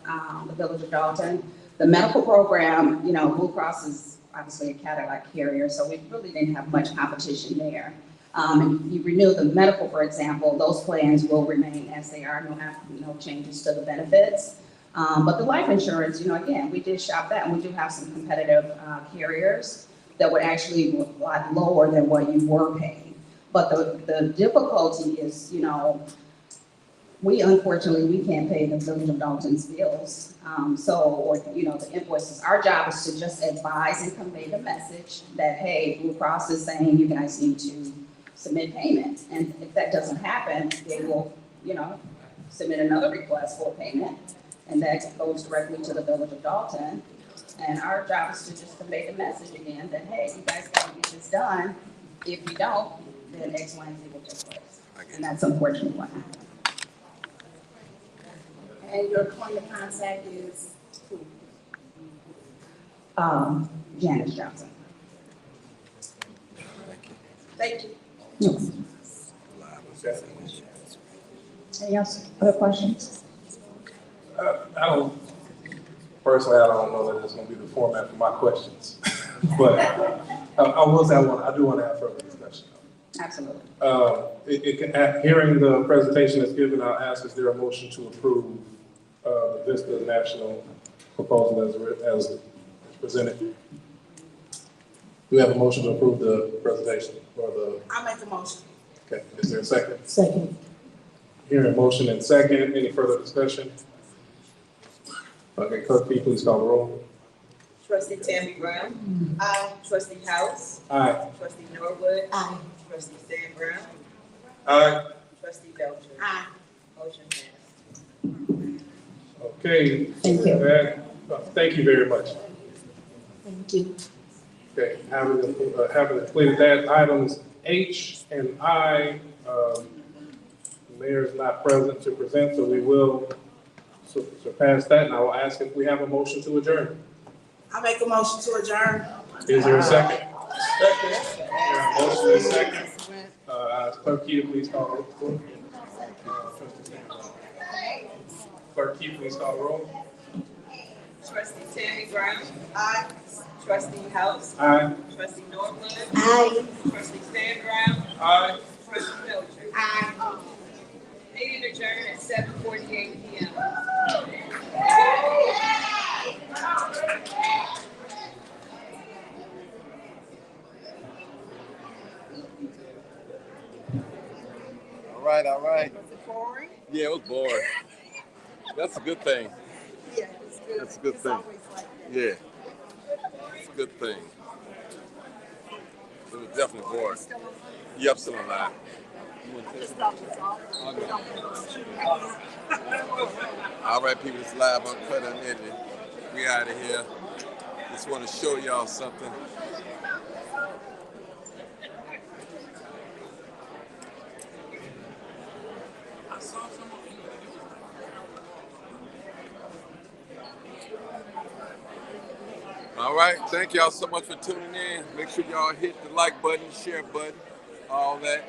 the Village of Dolton. The medical program, Blue Cross is obviously a Cadillac carrier, so we really didn't have much competition there. If you renew the medical, for example, those plans will remain as they are, no changes to the benefits. But the life insurance, again, we did shop that, and we do have some competitive carriers that would actually be a lot lower than what you were paying. But the difficulty is, we unfortunately, we can't pay the Village of Dalton's bills. Or, the invoices. Our job is to just advise and convey the message that, hey, Blue Cross is saying you guys need to submit payment. And if that doesn't happen, they will, submit another request for payment. And that goes directly to the Village of Dalton. And our job is to just convey the message again that, hey, you guys gotta get this done. If you don't, then X, Y, and Z will take place. And that's unfortunately what happened. And your point of contact is who? Janice Johnson. Thank you. Yes. Any else, other questions? Personally, I don't know that it's gonna be the format for my questions. But I will say I do want to have further discussion. Absolutely. Hearing the presentation that's given, I'll ask, is there a motion to approve the Vista National proposal as presented? Do we have a motion to approve the presentation or the? I'll make a motion. Okay, is there a second? Second. Hearing a motion and second, any further discussion? Okay, clerk, can you please call the roll? Trustee Tammy Brown. Aye. Trustee House. Aye. Trustee Norwood. Aye. Trustee Sam Brown. Aye. Trustee Belcher. Aye. Motion passed. Okay. Thank you. Thank you very much. Thank you. Okay, having completed that, items H and I, the mayor is not present to present, so we will surpass that, and I will ask if we have a motion to adjourn. I'll make a motion to adjourn. Is there a second? Second. Motion is second. Clerk Keita, please call the roll. Clerk Keita, please call the roll. Trustee Tammy Brown. Aye. Trustee House. Aye. Trustee Norwood. Aye. Trustee Sam Brown. Aye. Trustee Belcher. Aye. Meeting adjourned at 7:48 p.m. All right. Was it boring? Yeah, it was boring. That's a good thing. Yeah, it's good. That's a good It's thing. always like that. Yeah. It's a good thing. It was definitely boring. Still on? Yep, still alive. Just thought it was awful. All right, people, it's live uncut and edited. We out of here. Just want to show y'all something. All right, thank y'all so much for tuning in. Make sure y'all hit the like button, share button, all that.